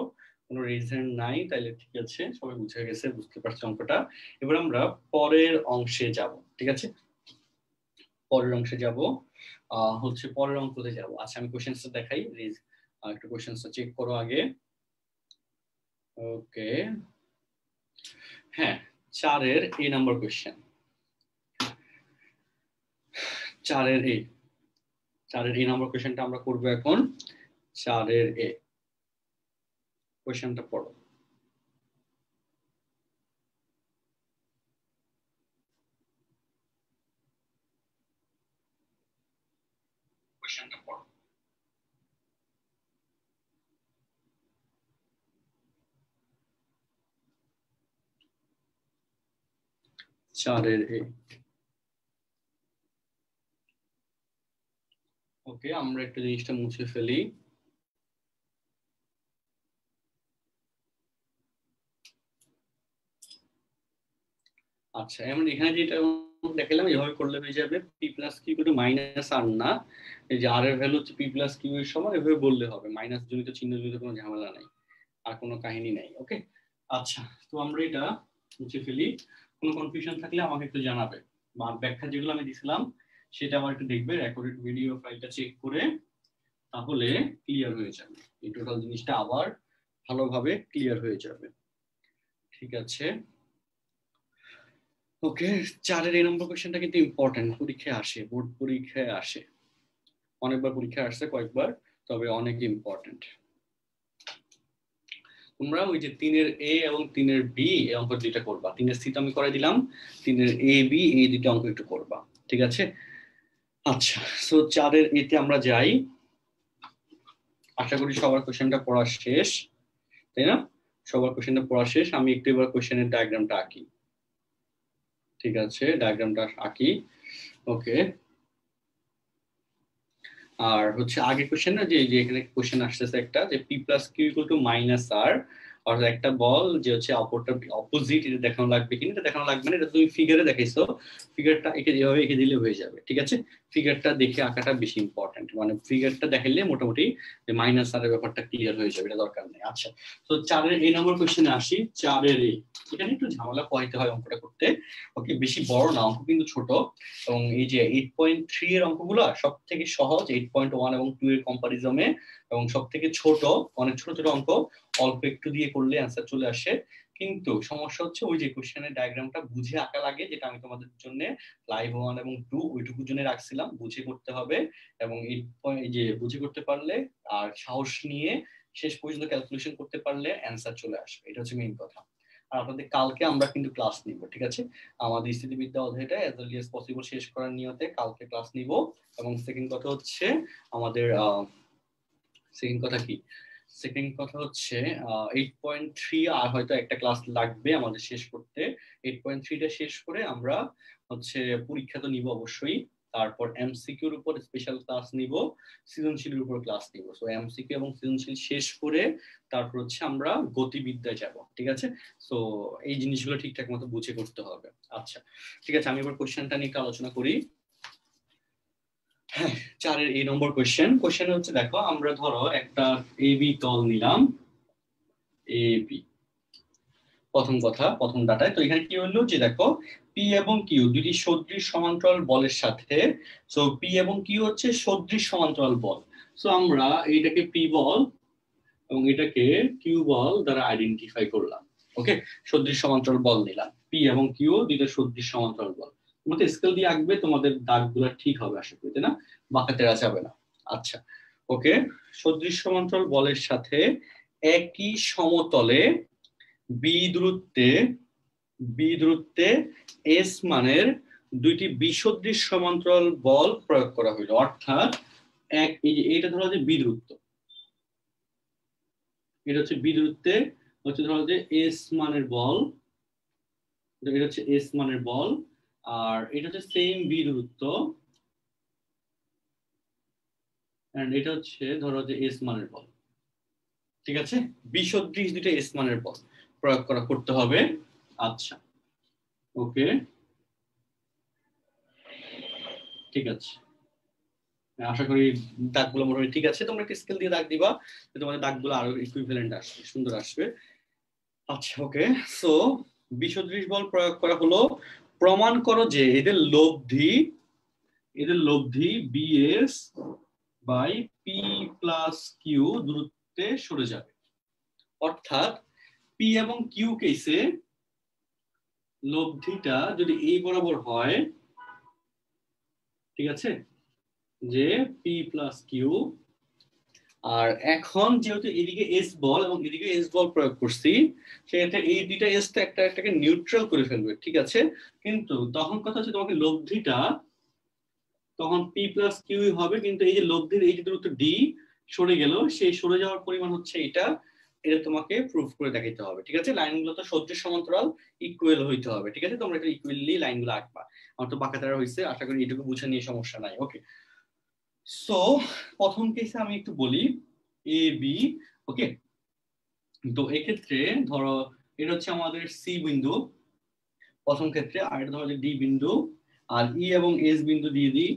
কোনো রিজন নাই, তাইলে ঠিক আছে, সবাই বুঝে গেছে, বুঝতে পারছো অঙ্কটা। এবার আমরা পরের অংশে যাব, ঠিক আছে? পরের অংশে যাব, হচ্ছে পরের অঙ্কতে যাব। আচ্ছা, আমি কোশ্চেনটা দেখাই, একটু কোশ্চেনটা চেক করো আগে। ওকে, হ্যাঁ, 4-এর এ নাম্বার কোশ্চেন, 4-এর এ নাম্বার কোশ্চেনটা আমরা করব এখন। 4-এর এ কোশ্চেনটা পড়ো। কোশ্চেনটা পড়ো। 4-এর এ। ওকে, আমরা একটু জিনিসটা মুছে ফেলি। আচ্ছা, এমন এখানে যেটা দেখালাম এভাবে করলে হয়ে যাবে পি প্লাস কিউ কিন্তু মাইনাস আর না, এই যে আর এর ভ্যালু হচ্ছে পি প্লাস কিউ এর সমান, এভাবে বললে হবে, মাইনাস জনিত চিহ্ন জনিত কোনো ঝামেলা নাই, আর কোনো কাহিনী নাই। ওকে, আচ্ছা, তো আমরা এটা মুছে ফেলি। কোনো কনফিউশন থাকলে আমাকে একটু জানাবে, বা ব্যাখ্যা যেগুলো আমি দিছিলাম সেটা আবার একটু দেখবে, রেকর্ডেড ভিডিও ফাইলটা চেক করে, তাহলে ক্লিয়ার হয়ে যাবে, এই টোটাল জিনিসটা আবার ভালোভাবে ক্লিয়ার হয়ে যাবে, ঠিক আছে? ওকে, 4-এর এই নম্বর কোশ্চেনটা কিন্তু ইম্পর্টেন্ট, পরীক্ষায় আসে, বোর্ড পরীক্ষায় আসে, অনেকবার পরীক্ষায় আসছে, কয়েকবার, তবে অনেক ইম্পর্টেন্ট। তোমরা ওই যে 3-এর A এবং 3-এর B এই অঙ্ক দুইটা করবা। 3-এর C তো আমি করে দিলাম, 3-এর A B এই দুইটা অঙ্ক একটু করবা, ঠিক আছে? আচ্ছা, সো 4-এর A তে আমরা যাই। আশা করি সবার কোশ্চেনটা পড়া শেষ, তাই না? সবার কোশ্চেনটা পড়া শেষ। আমি একটু এবার কোশ্চেনের ডায়াগ্রামটা আঁকি, ঠিক আছে? ডায়াগ্রামটা আঁকি, ওকে। আর হচ্ছে আগে কোশ্চেন না, যে এখানে কোশ্চেন আসতেছে একটা, যে p plus Q equal to minus R, অর্থাৎ একটা বল যে হচ্ছে অপরটা অপোজিট, এটা দেখানো লাগবে কিনা? এটা দেখানো লাগবে না, এটা তুমি ফিগারে দেখাইছো, ফিগারটা একে এভাবে এঁকে দিলে হয়ে যাবে, ঠিক আছে? ফিগারটা দেখে আঁকাটা বেশি ইম্পর্টেন্ট, মানে ফিগারটা দেখাইলে মোটামুটি যে মাইনাস আর এর ব্যাপারটা ক্লিয়ার হয়ে যাবে, এটা দরকার নেই। আচ্ছা, তো 4-এর এই নম্বর কোশ্চেনে আসি। 4-এর এখানে একটু ঝামেলা পোহাইতে হয় অঙ্কটা করতে, ওকে? বেশি বড় না, অঙ্ক কিন্তু ছোট, এবং এই যে 8.3 এর অঙ্কগুলো সব থেকে সহজ 8.1 এবং 2 এর কম্পারিজনে, এবং সব থেকে ছোট, অনেক ছোট ছোট অঙ্ক অল্প একটু দিয়ে করলে অ্যান্সার চলে আসে। কিন্তু সমস্যা হচ্ছে ওই যে কোশ্চেনের ডায়াগ্রামটা বুঝে আঁকা লাগে, যেটা আমি তোমাদের জন্য লাইভ 1 এবং 2 ওইটুকুর জন্য রাখছিলাম, বুঝে করতে হবে। এবং এই যে বুঝে করতে পারলে আর সাহস নিয়ে শেষ পর্যন্ত ক্যালকুলেশন করতে পারলে অ্যান্সার চলে আসবে, এটা হচ্ছে মেইন কথা। আর আপনাদের কালকে আমরা কিন্তু ক্লাস নিব, ঠিক আছে? আমাদের স্থিতিবিদ্যা অধ্যায়টা অ্যাজ আর্লি অ্যাজ পসিবল শেষ করার নিয়তে কালকে ক্লাস নিব। এবং সেকেন্ড কথা হচ্ছে আমাদের সেকেন্ড কথা কি, সেকেন্ড কথা হচ্ছে 8.3 আর হয়তো একটা ক্লাস লাগবে আমাদের শেষ করতে। 8.3টা শেষ করে আমরা হচ্ছে পরীক্ষা তো নিব অবশ্যই, তারপর এমসিকিউর উপর স্পেশাল ক্লাস নিব, সৃজনশীলের উপর ক্লাস নিব। সো এমসিকিউ এবং সৃজনশীল শেষ করে তারপর হচ্ছে আমরা গতিবিদ্যায় যাব, ঠিক আছে? সো এই জিনিসগুলো ঠিকঠাক মতো বুঝে করতে হবে। আচ্ছা, ঠিক আছে, আমি এবার কোশ্চেনটা নিয়ে একটু আলোচনা করি। হ্যাঁ, 4-এর এই নম্বর কোশ্চেন হচ্ছে, দেখো আমরা ধরো একটা এবি তল নিলাম, এবি প্রথম কথা, প্রথম ডাটায়। তো এখানে কি হলো যে দেখো পি এবং কিউ দুটি সদৃশ সমান্তরাল বলের সাথে, সো পি এবং কিউ হচ্ছে সদৃশ সমান্তরাল বল। সো আমরা এইটাকে পি বল এবং এটাকে কিউ বল দ্বারা আইডেন্টিফাই করলাম, ওকে? সদৃশ সমান্তরাল বল নিলাম, পি এবং কিউ দুইটা সদৃশ সমান্তরাল বল। তোমাদের স্কেল দিয়ে আঁকবে, তোমাদের দাগগুলো ঠিক হবে আশা করি, তাই না? বাঁকা তেরা যাবে না। আচ্ছা, ওকে। সদৃশ সমান্তরাল বলের সাথে একই সমতলে বি দূরত্বে এস মানের দুইটি বিসদৃশ সমান্তরাল বল প্রয়োগ করা হইল। অর্থাৎ এইটা ধরো যে বি দূরত্ব, এটা হচ্ছে বি দূরত্বে হচ্ছে ধরো যে এস মানের বল, এটা হচ্ছে এস মানের বল, আর এটা হচ্ছে সেম বি দূরত্ব, এন্ড এটা হচ্ছে ধরো যে এস মানের বল, ঠিক আছে? বিসদৃশ দুটো এস মানের বল প্রয়োগ করতে হবে। আচ্ছা, ওকে, ঠিক আছে, আশা করি দাগগুলো মোটামুটি ঠিক আছে। তোমরা একটা স্কেল দিয়ে দাগ দিবা, তোমাদের দাগগুলো আরো ইকুইভ্যালেন্ট আসবে, সুন্দর আসবে। আচ্ছা, ওকে। সো বিসদৃশ বল প্রয়োগ করা হলো। প্রমাণ করো যে এদের লব্ধি BS by P plus Q দূরত্বে সরে যাবে। অর্থাৎ পি এবং কিউ কেসে লব্ধিটা যদি এই বরাবর হয়, ঠিক আছে, যে পি প্লাস কিউ, আর এখন যেহেতু এদিকে এস বল এবং এদিকে এস বল প্রয়োগ করছি, সেক্ষেত্রে এই দুইটা এস তো একটাকে নিউট্রাল করে ফেলবে, ঠিক আছে? কিন্তু তখন কথা হচ্ছে তোমাকে লব্ধিটা তখন পি প্লাস কিউ হবে, কিন্তু এই যে লব্ধির এই যে দূরত্ব ডি সরে গেল, সেই সরে যাওয়ার পরিমাণ হচ্ছে এটা তোমাকে প্রুফ করে দেখাইতে হবে, ঠিক আছে? লাইনগুলো তো সদৃশ সমান্তরাল ইকুয়াল হইতে হবে, ঠিক আছে? তোমরা এটা ইকুয়ালি লাইনগুলো আঁকবা। আমার তো বাঁকা তারা হয়েছে, আশা করি এটুকু বুঝে নিয়ে সমস্যা নাই, ওকে? সো প্রথম কেসে আমি একটু বলি এ বি, ওকে? তো এক্ষেত্রে ধরো এটা হচ্ছে আমাদের সি বিন্দু প্রথম ক্ষেত্রে, আর এটা ধরো যে ডি বিন্দু, আর ই এবং এস বিন্দু দিয়ে দিই।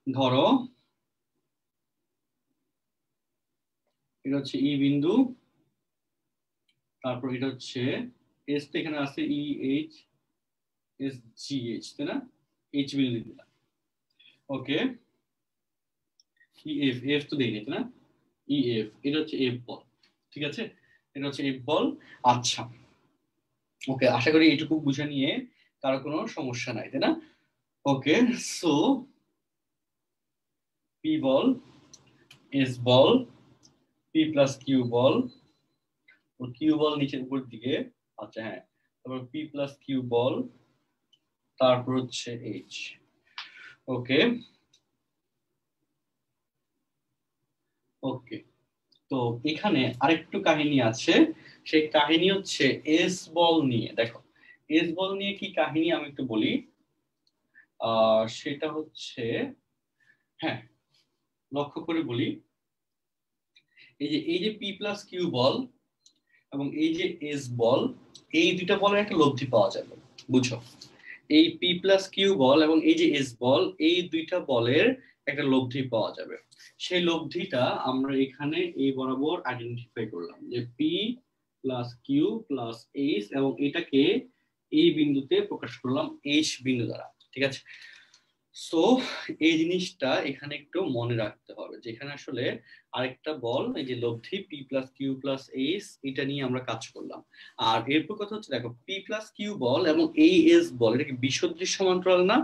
ধরো এটা হচ্ছে ই বিন্দু, তারপর এটা হচ্ছে এস, তো এখানে আছে E H S G H, তাই না? এইচ বিন্দু দিলাম, ওকে? ই এফ, এফ তো দেইনি, তাই না? ই এফ, এটা হচ্ছে এফ বল, ঠিক আছে? এটা হচ্ছে এফ বল। আচ্ছা, ওকে, আশা করি এইটুকু বুঝে নিয়ে কারো কোনো সমস্যা নাই, তাই না? ওকে, সো পি বল, এস বল, পি প্লাস কিউ বল, কিউ বল নিচের উপর দিকে, আচ্ছা হ্যাঁ, তারপর পি প্লাস কিউ বল, তারপর হচ্ছে এইচ। ওকে ওকে, তো এখানে আরেকটু কাহিনী আছে, সেই কাহিনী হচ্ছে এস বল নিয়ে। দেখো এস বল নিয়ে কি কাহিনী আমি একটু বলি। সেটা হচ্ছে, হ্যাঁ লক্ষ্য করে বলি, এই যে পি প্লাস কিউ বল এবং এই যে এস বল, এই দুইটা বলের একটা লব্ধি পাওয়া যাবে, বুঝো। এই পি প্লাস কিউ বল এবং এই যে এস বল, এই দুইটা বলের একটা লব্ধি পাওয়া যাবে। সেই লব্ধিটা আমরা এখানে এই বরাবর আইডেন্টিফাই করলাম যে P plus Q plus H, এবং এটাকে এই বিন্দুতে প্রকাশ করলাম এইচ বিন্দু দ্বারা, ঠিক আছে। সো এই জিনিসটা এখানে একটু মনে রাখতে হবে, যেখানে আসলে আরেকটা বল, এই যে লব্ধি P plus Q plus H, এটা নিয়ে আমরা কাজ করলাম। আর এরপর কথা হচ্ছে, দেখো পি প্লাস কিউ বল এবং এই এস বল, এটা কি বিসদৃশ সমান্তরাল না?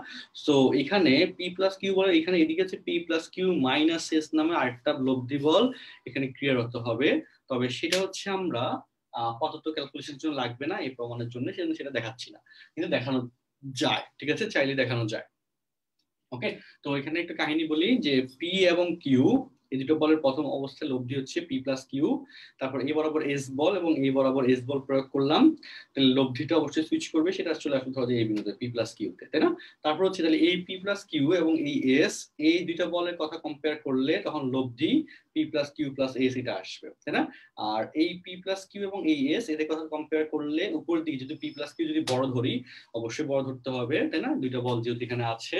সো এখানে পি প্লাস কিউ বল, এখানে এদিকে আছে P plus Q minus S নামে আরেকটা লব্ধি বল এখানে ক্রিয়ারত হবে। তবে সেটা হচ্ছে আমরা আপাতত ক্যালকুলেশনের জন্য লাগবে না, এই প্রমাণের জন্য সেটা দেখাচ্ছি না, কিন্তু দেখানো যায়, ঠিক আছে, চাইলে দেখানো যায়। ওকে, তো এখানে একটা কাহিনী বলি যে পি এবং কিউ এই দুটো বলের প্রথম অবস্থায় লব্ধি হচ্ছে পি প্লাস কিউ, তারপর এই বরাবর এস বল এবং এই বরাবর এস বল প্রয়োগ করলাম, তাহলে লব্ধিটা অবশ্যই সুইচ করবে, সেটা চলে আসলে ধরো এই বিন্দুতে পি প্লাস কিউতে, তাই না? তারপর হচ্ছে তাহলে এই পি প্লাস কিউ এবং এই এস, এই দুইটা বলের কথা কম্পেয়ার করলে তখন লব্ধি P plus Q plus S এটা আসবে, তাই না? আর এই পি প্লাস কিউ এবং এই এস এদের কথা কম্পেয়ার করলে উপর দিকে যদি পি প্লাস কিউ যদি বড় ধরি, অবশ্যই বড় ধরতে হবে, তাই না? দুইটা বল যেহেতু এখানে আছে।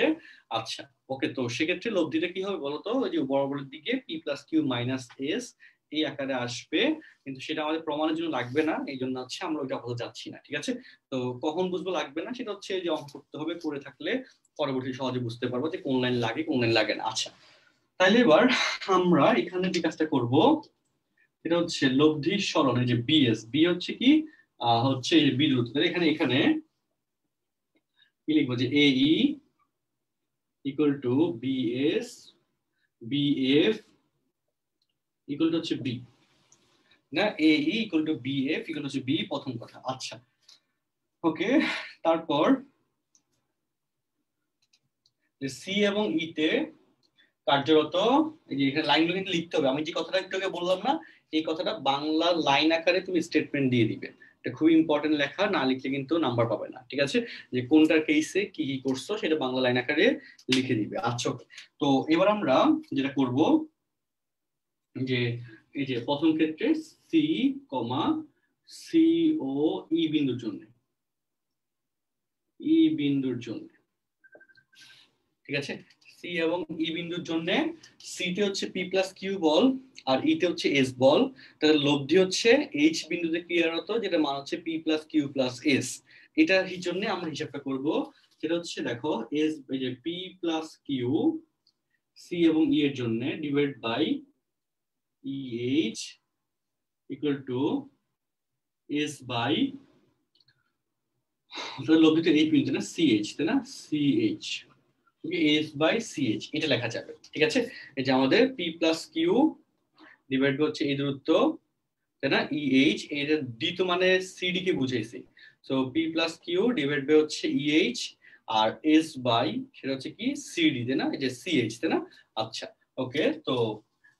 আচ্ছা ওকে, তো সেক্ষেত্রে লব্ধিটা কি হবে বলতো, ওই যে বরাবরের দিকে P plus Q minus S এই আকারে আসবে, কিন্তু সেটা আমাদের প্রমাণের জন্য লাগবে না, এই জন্য হচ্ছে আমরা ওইটা আপাতত যাচ্ছি না, ঠিক আছে। তো কখন বুঝবো লাগবে না, সেটা হচ্ছে যে অঙ্ক করতে হবে, করে থাকলে পরবর্তী সহজে বুঝতে পারবো যে কোন লাইন লাগে কোন লাইন লাগে না। আচ্ছা, তাহলে এবার আমরা এখানে যে কাজটা করব সেটা হচ্ছে লব্ধি সরণ, এই যে বিএস, বি হচ্ছে কি হচ্ছে বি দূরত্ব, এখানে এখানে কি লিখবো যে এই equal to BS, BF equal to হচ্ছে B, না AE equal to BF equal to হচ্ছে B, প্রথম কথা। আচ্ছা ওকে, তারপর C এবং E তে কার্যরত, এই যে এখানে লাইনগুলো কিন্তু লিখতে হবে, আমি যে কথাটা একটু আগে বললাম না, এই কথাটা বাংলা লাইন আকারে তুমি স্টেটমেন্ট দিয়ে দিবে, এটা খুবই ইম্পর্টেন্ট লেখা, না লিখলে কিন্তু নাম্বার পাবে না, ঠিক আছে। যে কোনটার কেসে কি কি করছো সেটা বাংলা লাইন আকারে লিখে দিবে। আচ্ছা, তো এবার আমরা যেটা করব, যে এই যে প্রথম ক্ষেত্রে সি কমা সি ও ই বিন্দুর জন্য, ই বিন্দুর জন্য, ঠিক আছে, সি এবং ই বিন্দুর জন্য সি তে হচ্ছে পি প্লাস কিউ বল আর ই তে হচ্ছে এস বল, তাহলে লব্ধি হচ্ছে এইচ বিন্দুতে ক্রিয়ারত, যেটা মান হচ্ছে P plus Q plus S. এটার জন্য আমরা হিসাবটা করব, সেটা হচ্ছে দেখো এস, এই যে পি প্লাস কিউ সি এবং ই এর জন্য divide by EH equal to S by লব্ধিত এই বিন্দু না CH, তাই না, CH, okay, S by CH এটা লেখা যাবে, ঠিক আছে। এই যে আমাদের P plus Q ডিভাইড হচ্ছে এই দূরত্ব, তাই না, EH, এটা ডি তো মানে CD কে বুঝাইছি, so P plus Q divide by হচ্ছে EH, আর S by সেটা হচ্ছে কি CD, তাই না, এই যে CH, তাই না। আচ্ছা ওকে, তো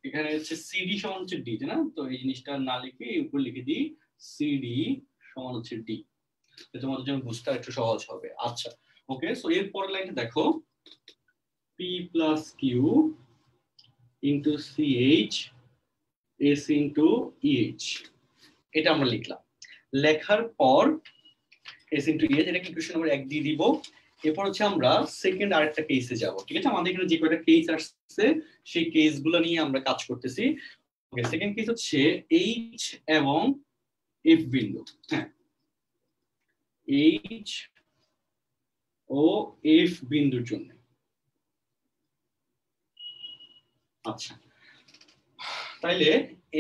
এখানে হচ্ছে সিডি সমান হচ্ছে ডি, তাই না, তো এই জিনিসটা না লিখে এই উপর লিখে দিই সিডি সমান হচ্ছে ডি, তোমাদের জন্য বুঝতে একটু সহজ হবে। আচ্ছা ওকে, সো এর পরের লাইনটা দেখো, P plus Q into CH S into EH, এটা আমরা লিখলাম। লেখার পর এস ইন্টু ইএইচ, এটা ইকুয়েশন নাম্বার 1 দিয়ে দিব। এরপর হচ্ছে আমরা সেকেন্ড আরেকটা কেসে যাব, ঠিক আছে। আমাদের এখানে যে কয়টা কেস আসছে সেই কেসগুলো নিয়ে আমরা কাজ করতেছি। ওকে, সেকেন্ড কেস হচ্ছে এইচ এবং এফ বিন্দু, হ্যাঁ, এইচ ও এফ বিন্দুর জন্য। আচ্ছা, তাইলে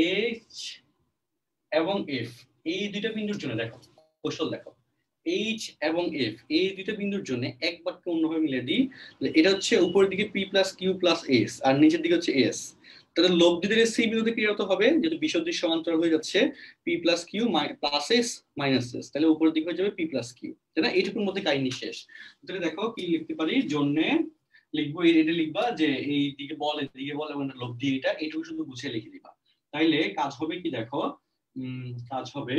এইচ এবং এফ এই দুইটা বিন্দুর জন্য দেখো, কৌশল দেখো, এইচ এবং এফ এই দুইটা বিন্দুর জন্য এক বাক্যে অন্যভাবে মিলে দিই, এটা হচ্ছে উপরের দিকে P plus Q plus S আর নিচের দিকে হচ্ছে এস, তাহলে লব্ধি দিলে সি বিন্দুতে কি হতে হবে, যেহেতু বিসদৃশ সমান্তরাল হয়ে যাচ্ছে P plus Q plus S minus S, তাহলে উপরের দিকে হয়ে যাবে পি প্লাস কিউ, তাই না? এইটুকুর মধ্যে কাহিনী শেষ। তাহলে দেখো কি লিখতে পারি, জন্যে লিখবো এটা লিখবা যে এই দিকে বল এদিকে বল এবং লব্ধি এটা, এইটুকু শুধু গুছিয়ে লিখে দিবা। তাইলে কাজ হবে কি দেখো, কাজ হবে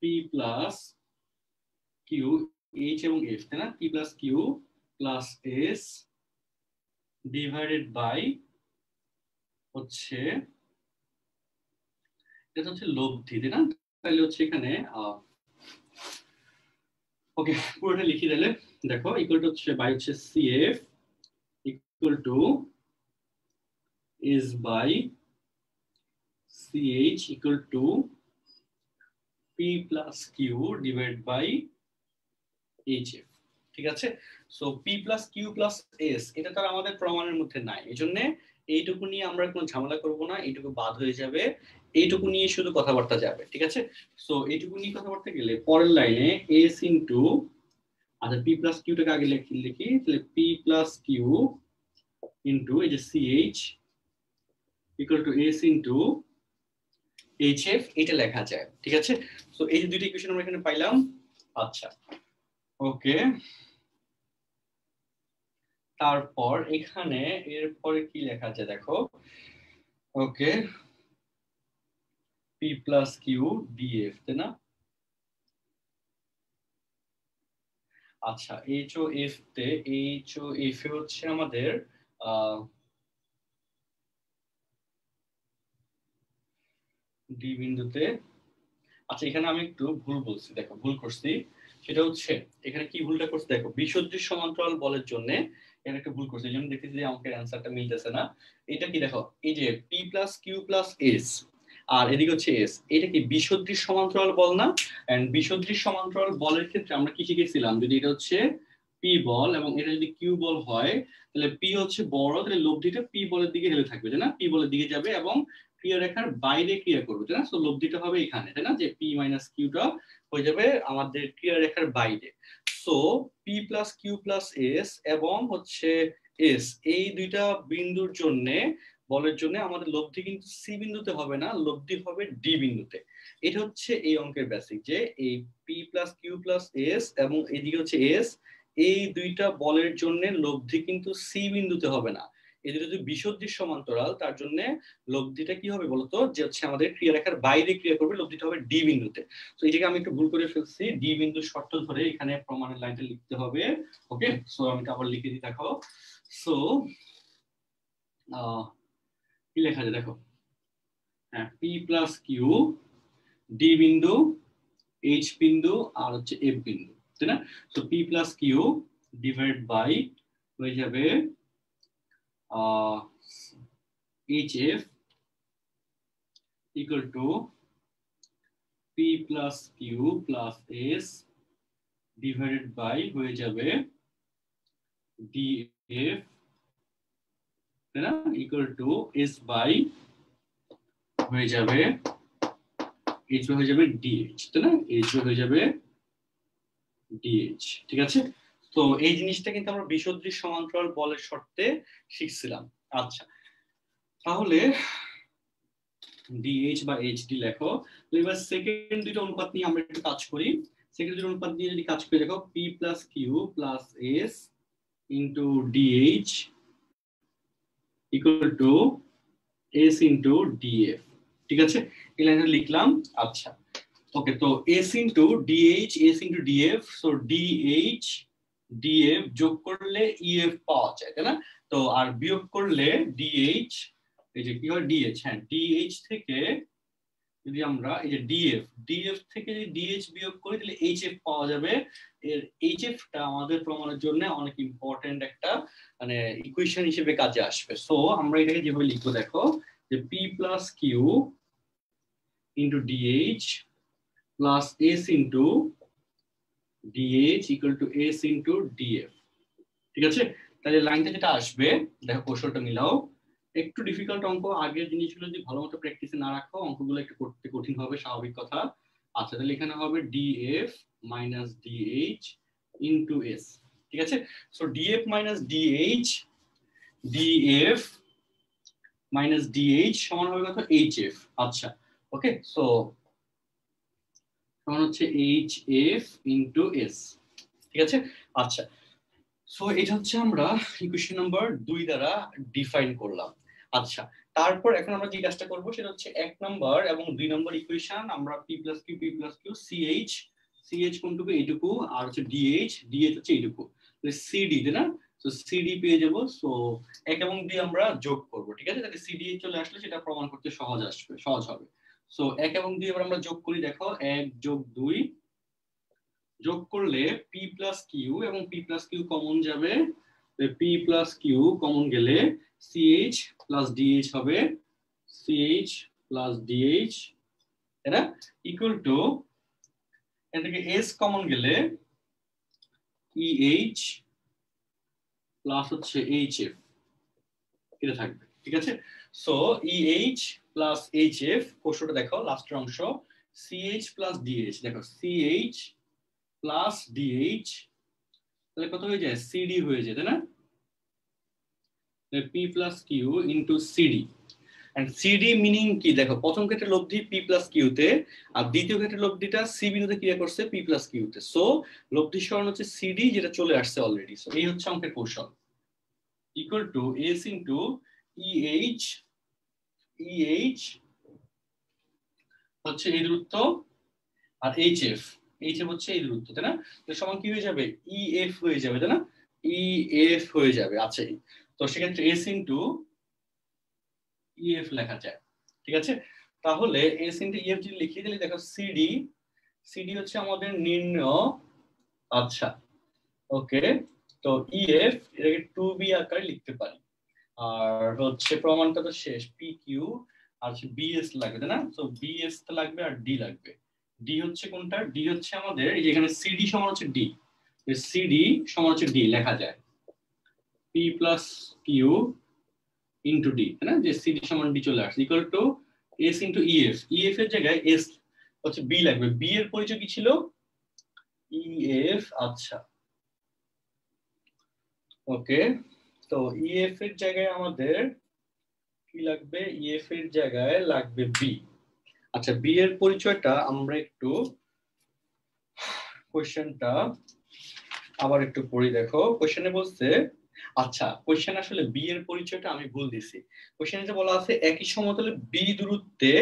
পি প্লাস কিউ এইচ এবং এফ, তাই না? P plus Q plus S divided by হচ্ছে এটা হচ্ছে লব্ধি, তাই না? তাহলে হচ্ছে এখানে ওকে পুরোটা লিখে দিলে দেখো ইকুয়াল টু হচ্ছে বাই হচ্ছে CF equal to S by CH equal to P plus Q divide by H F. ঠিক আছে, so P plus Q plus S এটা তো আমাদের প্রমাণের মধ্যে নাই, এই জন্য এইটুকু নিয়ে আমরা কোনো ঝামেলা করব না, এইটুকু বাদ হয়ে যাবে, এইটুকু নিয়ে শুধু কথাবার্তা যাবে। ঠিক আছে, সো এইটুকু নিয়ে কথাবার্তা গেলে পরের লাইনে এস ইন্টু, আচ্ছা পি প্লাস কিউটাকে আগে লিখি, তাহলে পি প্লাস কিউ ইন্টু এই যে CH equal to S into H F, এটা লেখা যায়। ঠিক আছে, সো এই যে দুইটা ইকুয়েশন আমরা এখানে পাইলাম। আচ্ছা ওকে, তারপর এখানে এরপরে কি লেখা যায় দেখো, ওকে পি প্লাস কিউ ডিএফ, তাই না? আচ্ছা এইচ ও এফ তে, এইচ ও এফ এ হচ্ছে আমাদের ডি বিন্দুতে, আচ্ছা এখানে আমি একটু ভুল বলছি, দেখো ভুল করছি, সেটা হচ্ছে এখানে কি ভুলটা করছি দেখো, বিসদৃশ সমান্তরাল বলের জন্য এখানে একটা ভুল করছি, এই জন্য দেখতেছি যে আমাকে অ্যান্সারটা মিলতেছে না। এটা কি দেখো, এই যে P plus Q plus S আর এদিকে হচ্ছে এস, এটা কি বিসদৃশ সমান্তরাল বল না? এন্ড বিসদৃশ সমান্তরাল বলের ক্ষেত্রে আমরা কি শিখেছিলাম, যদি এটা হচ্ছে পি বল এবং এটা যদি কিউ বল হয়, তাহলে পি হচ্ছে বড়, তাহলে লব্ধিটা পি বলের দিকে হেলে থাকবে, তাই না? পি বলের দিকে যাবে এবং ক্রিয়ারেখার বাইরে ক্রিয়া করবে, তাই না? সো লব্ধিটা হবে এখানে, তাই না? যে পি মাইনাস কিউটা হয়ে যাবে আমাদের ক্রিয়ারেখার বাইরে। So P plus Q plus S এবং হচ্ছে এস, এই দুইটা বিন্দুর জন্য বলের জন্য আমাদের লব্ধি কিন্তু সি বিন্দুতে হবে না, লব্ধি হবে ডি বিন্দুতে। এটা হচ্ছে এই অঙ্কের বেসিক, যে এই P plus Q plus S এবং এদিকে হচ্ছে এস, এই দুইটা বলের জন্য লব্ধি কিন্তু সি বিন্দুতে হবে না, এই দুটো যদি বিসদৃশ সমান্তরাল তার জন্য লব্ধিটা কি হবে বলতো, যে হচ্ছে আমাদের ক্রিয়ারেখার বাইরে ক্রিয়া করবে, লব্ধিটা হবে ডি বিন্দুতে। তো এটাকে আমি একটু ভুল করে ফেলছি, ডি বিন্দুর শর্ত ধরে এখানে প্রমাণের লাইনটা লিখতে হবে। ওকে, সো আমি আবার লিখে দিই, দেখো সো কি লেখা যায় দেখো, হ্যাঁ পি প্লাস কিউ ডি বিন্দু এইচ বিন্দু আর হচ্ছে এফ বিন্দু, তাই না? তো P plus Q divide by হয়ে যাবে H F equal to P plus Q plus S divided by হয়ে যাবে ডিএফ, তাই না? ইকুয়াল টু এস বাই হয়ে যাবে এইচ হয়ে যাবে ডিএইচ, তাই না? এইচ হয়ে যাবে ডিএইচ। ঠিক আছে, তো এই জিনিসটা কিন্তু আমরা বিসদৃশ সমান্তরাল বলের শর্তে শিখছিলাম। আচ্ছা তাহলে ডিএইচ বা এইচডি লেখো। এবার সেকেন্ড দুটো অনুপাত নিয়ে আমরা একটু কাজ করি। সেকেন্ড দুটো অনুপাত নিয়ে যদি কাজ করি দেখো, P plus Q plus S into DH equal to S into DF. ঠিক আছে, এই লাইনটা লিখলাম। আচ্ছা ওকে, তো S into DH, S into DF, so DH DF যোগ করলে ইএফ পাওয়া যায়, তাই না? তো আর বিয়োগ করলে ডিএইচ, এই যে কি হয় ডিএইচ, হ্যাঁ ডিএইচ থেকে যদি আমরা এই যে ডিএফ থেকে যদি ডিএইচ বিয়োগ করি তাহলে এইচএফ পাওয়া যাবে। এর এইচএফটা আমাদের প্রমাণের জন্য অনেক ইম্পর্টেন্ট একটা মানে ইকুয়েশন হিসেবে কাজে আসবে। সো আমরা এটাকে যেভাবে লিখবো দেখো, যে P plus Q into DH plus S into DH equal to S into DF. ঠিক আছে, তাহলে লাইনটা যেটা আসবে দেখো, কৌশলটা মিলাও, একটু ডিফিকাল্ট অঙ্ক, আগের জিনিসগুলো যদি ভালো মতো প্র্যাকটিসে না রাখো অঙ্কগুলো একটু করতে কঠিন হবে, স্বাভাবিক কথা। আচ্ছা তাহলে এখানে হবে DF minus DH into S. ঠিক আছে, so DF minus DH DF minus DH সমান হবে কত এইচএফ। আচ্ছা ওকে, সো সমান হচ্ছে এইচএফ ইনটু এস, ঠিক আছে। আচ্ছা সো এটা হচ্ছে আমরা ইকুয়েশন নাম্বার 2 দ্বারা ডিফাইন করলাম। আচ্ছা তারপর এখন আমরা যে কাজটা করব সেটা হচ্ছে 1 নাম্বার এবং 2 নাম্বার ইকুয়েশন আমরা p + q CH CH কোনটুকু এইটুকু, আর হচ্ছে DH DH হচ্ছে এইটুকু, তাহলে CD তাই না। সো CD পেয়ে যাব। সো 1 এবং 2 আমরা যোগ করব, ঠিক আছে, তাহলে CD চলে আসলে সেটা প্রমাণ করতে সহজ হবে। সো 1 এবং 2 এবার আমরা যোগ করি, দেখো 1 + 2 যোগ করলে p + q এবং p + q কমন যাবে, p + q কমন গেলে CH + DH হবে, CH + DH তাই না, ইকুয়াল টু এখান থেকে S কমন গেলে EH প্লাস হচ্ছে HF এটা থাকবে, ঠিক আছে। সো EH + HF কোষটা দেখো লাস্টের অংশ, CH + DH দেখো CH + DH তাহলে কত হয়ে যায়, CD হয়ে যায় তাই না, p + q into CD। And CD meaning কি দেখো, প্রথম ক্ষেত্রে লব্ধি p + q তে, আর দ্বিতীয় ক্ষেত্রে লব্ধিটা c বিন্দুতে ক্রিয়া করছে p + q তে। সো লব্ধি সরণ হচ্ছে CD যেটা চলে আসছে অলরেডি। সো এই হচ্ছে অঙ্কের কৌশল, equal to s into EH EH হচ্ছে এই দূরত্ব, আর HF হচ্ছে এই দূরত্ব তাই না, তো সমান কি হয়ে যাবে, EF হয়ে যাবে তাই না, EF হয়ে যাবে। আচ্ছা তো সেক্ষেত্রে s ইনটু EF লেখা যায়, ঠিক আছে। তাহলে s ইনটু EF যদি লিখি দিলে দেখো CD হচ্ছে আমাদের নির্ণয়। আচ্ছা ওকে, তো EF এটাকে 2b আকারে লিখতে পারি, আর হচ্ছে প্রমাণটা তো শেষ, PQ আর হচ্ছে BS লাগবে তাই না। তো BS তো লাগবে আর D লাগবে। D হচ্ছে কোনটা, D হচ্ছে আমাদের এই যে এখানে CD সমান হচ্ছে D, CD সমান হচ্ছে D লেখা যায় P + Q ইনটু D তাই না, যে CD সমান D চলে আসছে, equal to S into EF। EF এর জায়গায় S হচ্ছে B লাগবে, B এর পরিচয় কি ছিল, EF। আচ্ছা ওকে, তো EF এর জায়গায় আমাদের কি লাগবে, EF এর জায়গায় লাগবে B। আচ্ছা B এর পরিচয়টা আমরা একটু কোশ্চেনটা আবার একটু পড়ি, দেখো কোশ্চেনে বলছে, আচ্ছা কোশ্চেন আসলে B এর পরিচয়টা আমি ভুল দিছি। কোশ্চেনে যে বলা আছে একই সমতলে B দূরত্বে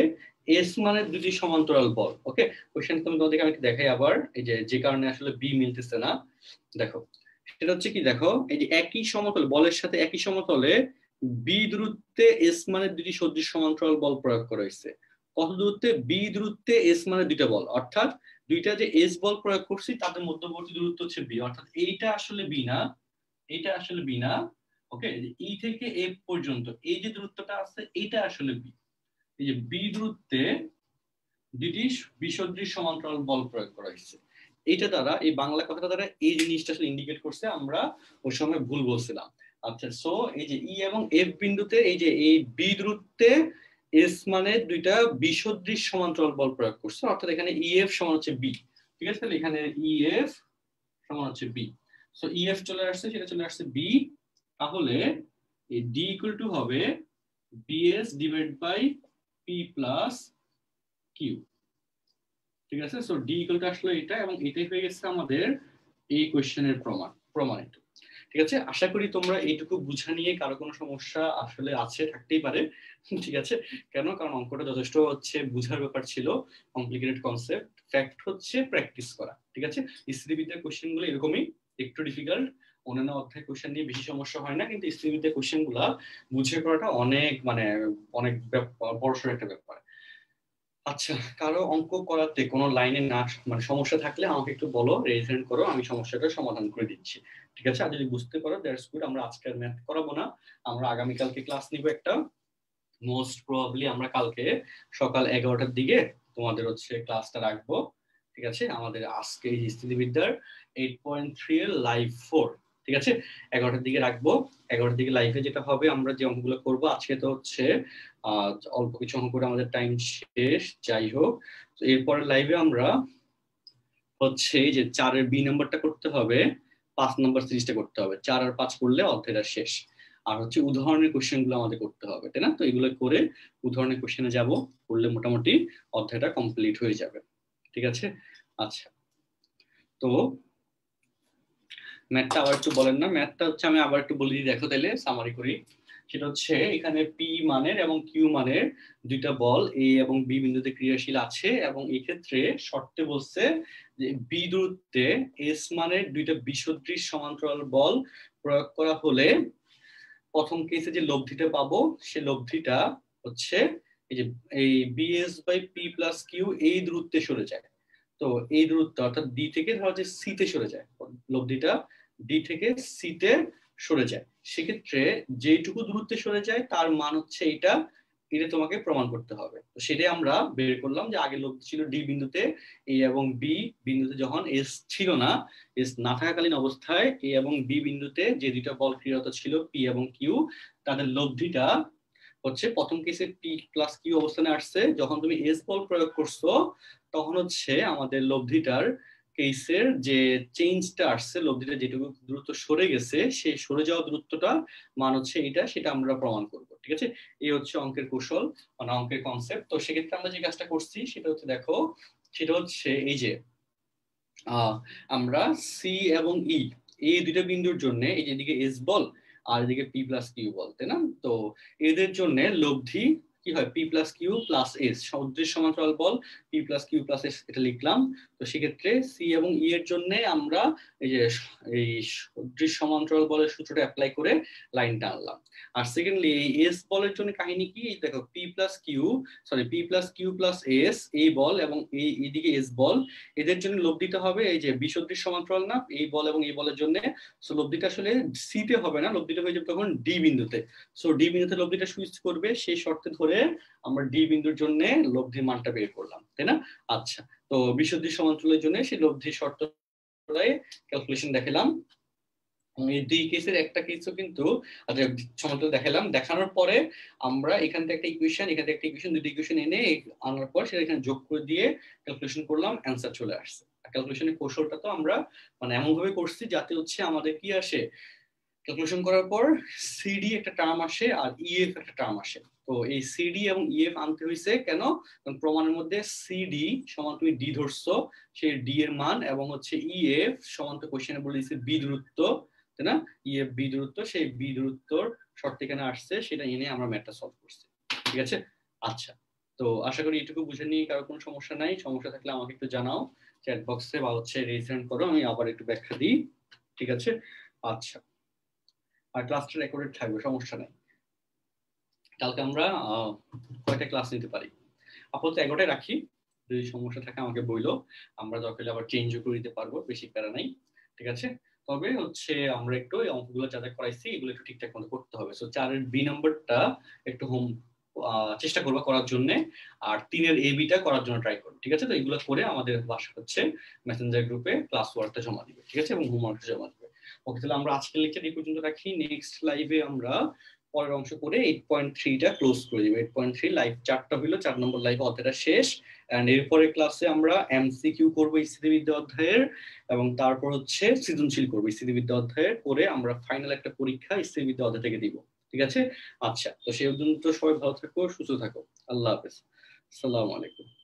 S মানে দুটি সমান্তরাল বল। ওকে, কোশ্চেন তুমি তোমাদেরকে আমি দেখাই আবার, এই যে কারণে আসলে B মিলতেছে না, দেখো সেটা হচ্ছে কি, দেখো এই যে একই সমতল বলের সাথে একই সমতলে B দূরত্বে S মানে দুটি সদৃশ সমান্তরাল বল প্রয়োগ করা হয়েছে। কত দূরত্বে, B দূরত্বে S মানে দুইটা বল, অর্থাৎ দুইটা যে S বল প্রয়োগ করছি তাদের মধ্যবর্তী দূরত্ব হচ্ছে B, অর্থাৎ এইটা আসলে B না, এটা আসলে B না। ওকে, E থেকে F পর্যন্ত এই যে দূরত্বটা আছে এটা আসলে B। এই যে B দূরত্বে দুটি বিসদৃশ সমান্তরাল বল প্রয়োগ করা হয়েছে, এটা দ্বারা এই বাংলা কথাটা দ্বারা এই জিনিসটা আসলে ইন্ডিকেট করছে, আমরা ওই সময় ভুল বলছিলাম। আচ্ছা সো এই যে E এবং F বিন্দুতে এই যে এই B দূরত্বে S মানে দুইটা বিসদৃশ সমান্তরাল বল প্রয়োগ করছে, অর্থাৎ এখানে EF সমান হচ্ছে B, ঠিক আছে, তাহলে এখানে EF সমান হচ্ছে B। সো EF চলে আসছে, সেটা চলে আসছে B, তাহলে এই D ইকুয়াল টু হবে BS divide by P plus Q, ঠিক আছে। সো D ইকুয়াল টু আসলে এটা, এবং এটাই হয়ে গেছে আমাদের এই কোশ্চেনের প্রমাণিত, ঠিক আছে। আশা করি তোমরা এইটুকু বুঝা নিয়ে কারো কোনো সমস্যা আসলে আছে, থাকতেই পারে, ঠিক আছে। কেন, কারণ অঙ্কটা যথেষ্ট হচ্ছে বুঝার ব্যাপার ছিল, কমপ্লিকেটেড কনসেপ্ট, ফ্যাক্ট হচ্ছে প্র্যাকটিস করা, ঠিক আছে। স্থিতিবিদ্যার কোশ্চেন গুলো এরকমই একটু ডিফিকাল্ট, অন্যান্য অধ্যায় কোশ্চেন নিয়ে বেশি সমস্যা হয় না, কিন্তু স্থিতিবিদ্যার কোশ্চেন গুলা বুঝে করাটা অনেক অনেক বড়সড় একটা ব্যাপার। আচ্ছা কারো অঙ্ক করাতে কোনো লাইনে না সমস্যা থাকলে আমাকে একটু বলো, রেজ হ্যান্ড করো, আমি সমস্যাটা সমাধান করে দিচ্ছি, ঠিক আছে। আর যদি বুঝতে পারো দ্যাটস গুড, আমরা আজকে আর ম্যাথ করাবো না, আমরা আগামীকালকে ক্লাস নিব একটা, মোস্ট প্রবাবলি আমরা কালকে সকাল 11টার দিকে তোমাদের হচ্ছে ক্লাসটা রাখবো, ঠিক আছে। আমাদের আজকে এই স্থিতিবিদ্যার 8.3 এর লাইভ 4, ঠিক আছে, 11টার দিকে রাখবো। 11টার দিকে লাইভে যেটা হবে, আমরা যে অঙ্কগুলো করবো, আজকে তো হচ্ছে অল্প কিছু অঙ্ক করে আমাদের টাইম শেষ, যাই হোক। তো এরপরে লাইভে আমরা হচ্ছে যে 4-এর B নাম্বারটা করতে হবে, 5 নাম্বার সিরিজটা করতে হবে, 4 আর 5 করলে অধ্যায়টা শেষ। আর হচ্ছে উদাহরণের কোশ্চেন গুলো আমাদের করতে হবে, তাই না? তো এগুলো করে উদাহরণের কোশ্চেনে যাব, করলে মোটামুটি অধ্যায়টা কমপ্লিট হয়ে যাবে। ঠিক আছে, আচ্ছা। তো ম্যাথটা আবার একটু বলেন না। ম্যাথটা হচ্ছে আমি আবার একটু বলে দিই, দেখো তাহলে সামারি করি। সেটা হচ্ছে এখানে পি মানের এবং কিউ মানের দুইটা বল এ এবং বি বিন্দুতে ক্রিয়াশীল আছে, এবং এই ক্ষেত্রে শর্তে বলছে যে বি দূরত্বে এস মানের দুইটা বিসদৃশ সমান্তরাল বল প্রয়োগ করা হলে প্রথম কেসে যে লব্ধিটা পাবো সে লব্ধিটা হচ্ছে এই যে এই BS by P plus Q এই দূরত্বে সরে যায়। তো এই দূরত্ব অর্থাৎ ডি থেকে ধরো যে সি তে সরে যায়, লব্ধিটা ডি থেকে সি তে সরে যায়। সেক্ষেত্রে যেটুকু দূরত্বে সরে যায় তার মান হচ্ছে এটা, এটা তোমাকে প্রমাণ করতে হবে। তো সেটাই আমরা বের করলাম যে আগে লব্ধি ছিল ডি বিন্দুতে, এ এবং বি বিন্দুতে যখন এস ছিল না, এস না থাকাকালীন অবস্থায় এ এবং বি বিন্দুতে যে দুইটা বল ক্রিয়ারত ছিল পি এবং কিউ, তাদের লব্ধিটা হচ্ছে প্রথম কেসে পি প্লাস কিউ অবস্থানে আসছে, যখন তুমি এস বল প্রয়োগ করছো তখন হচ্ছে আমাদের লব্ধিটার কেসের যে চেঞ্জটা আসছে, লব্ধিটা যেটুকু দূরত্ব সরে গেছে সেই সরে যাওয়া দূরত্বটা মান হচ্ছে এটা, সেটা আমরা প্রমাণ করব। ঠিক আছে, এই হচ্ছে অঙ্কের কৌশল, মানে অঙ্কের কনসেপ্ট। তো সেক্ষেত্রে আমরা যে কাজটা করছি সেটা হচ্ছে দেখো, সেটা হচ্ছে এই যে আমরা সি এবং ই এই দুইটা বিন্দুর জন্য এই যে এদিকে এস বল আর এদিকে পি প্লাস কিউ বল, তাই না? তো এদের জন্য লব্ধি কি হয়, P plus Q plus S, সদৃশ সমান্তরাল বল P plus Q plus S, এটা লিখলাম। তো সেক্ষেত্রে সি এবং ই এর জন্য আমরা এই যে এই সদৃশ সমান্তরাল বলের সূত্রটা অ্যাপ্লাই করে লাইন টানলাম। আর সেকেন্ডলি এই এস বলের জন্য কাহিনী কি, দেখো P plus Q plus S এই বল এবং এইদিকে এস বল, এদের জন্য লব্ধিটা হবে এই যে বিসদৃশ সমান্তরাল না এই বল এবং এই বলের জন্য। সো লব্ধিটা আসলে সি তে হবে না, লব্ধিটা হয়ে যাবে তখন ডি বিন্দুতে। সো ডি বিন্দুতে লব্ধিটা সুইচ করবে, সেই শর্তে ধরে আমরা ডি বিন্দুর জন্য লব্ধির মানটা বের করলাম, তাই না? আচ্ছা, তো বিসদৃশ সমান্তরালের জন্য সেই লব্ধির শর্ত ক্যালকুলেশন দেখালাম। এই দুই কেসের একটা কেসও কিন্তু সমান্তরাল দেখালাম। দেখানোর পরে আমরা এখান থেকে একটা ইকুয়েশন, এখান থেকে একটা ইকুয়েশন, দুটো ইকুয়েশন এনে আনার পর সেটা এখানে যোগ করে দিয়ে ক্যালকুলেশন করলাম, অ্যান্সার চলে আসছে। ক্যালকুলেশনের কৌশলটা তো আমরা মানে এমন ভাবে করছি যাতে হচ্ছে আমাদের কি আসে, ক্যালকুলেশন করার পর সিডি একটা টার্ম আসে আর ইএফ একটা টার্ম আসে। তো এই সিডি এবং ইএফ আনতে হয়েছে কেন, কারণ প্রমাণের মধ্যে সিডি সমান তুমি ডি ধরছো, সেই ডি এর মান, এবং হচ্ছে ইএফ সমান তো কোশ্চেনে বলে দিয়েছে বি দূরত্ব, তাই না? ইএফ বি দূরত্ব, সেই বি দূরত্বর শর্ত এখানে আসছে, সেটা এনে আমরা ম্যাথটা সলভ করছি। ঠিক আছে, আচ্ছা। তো আশা করি এটুকু বুঝে নিয়ে কারো কোনো সমস্যা নাই। সমস্যা থাকলে আমাকে একটু জানাও চ্যাট বক্সে বা হচ্ছে রেজিস্ট্রেশন করো, আমি আবার একটু ব্যাখ্যা দিই। ঠিক আছে, আচ্ছা। আর ক্লাসটা রেকর্ডেড থাকবে, সমস্যা নেই। কালকে আমরা কয়টা ক্লাস নিতে পারি, আপাতত 11টায় রাখি। যদি সমস্যা থাকে আমাকে বইলো, আমরা দরকার হলে আবার চেঞ্জও করে দিতে পারবো, বেশি প্যারা নাই। ঠিক আছে, তবে হচ্ছে আমরা একটু এই অঙ্কগুলো যা যা করাইছি এগুলো একটু ঠিকঠাক মতো করতে হবে। সো 4-এর বি নাম্বারটা একটু চেষ্টা করবো করার জন্য, আর 3-এর এ বিটা করার জন্য ট্রাই করবো। ঠিক আছে, তো এগুলো করে আমাদের বাসা হচ্ছে মেসেঞ্জার গ্রুপে ক্লাস ওয়ার্কটা জমা দিবে। ঠিক আছে, এবং হোমওয়ার্কটা জমা দিবে। ওকে, তাহলে আমরা আজকের লেকচার এই পর্যন্ত রাখি। নেক্সট লাইভে আমরা পরের অংশ করে 8.3টা ক্লোজ করে দিব। 8.3 লাইভ 4টা হইলো, 4 নম্বর লাইভ অধ্যায়টা শেষ। এন্ড এরপরে ক্লাসে আমরা এমসিকিউ করব স্থিতিবিদ্যা অধ্যায়ের, এবং তারপর হচ্ছে সৃজনশীল করব স্থিতিবিদ্যা অধ্যায়ের, করে আমরা ফাইনাল একটা পরীক্ষা স্থিতিবিদ্যা অধ্যায় থেকে দিব। ঠিক আছে, আচ্ছা। তো সেই পর্যন্ত সবাই ভালো থাকো, সুস্থ থাকো। আল্লাহ হাফেজ, আসসালামু আলাইকুম।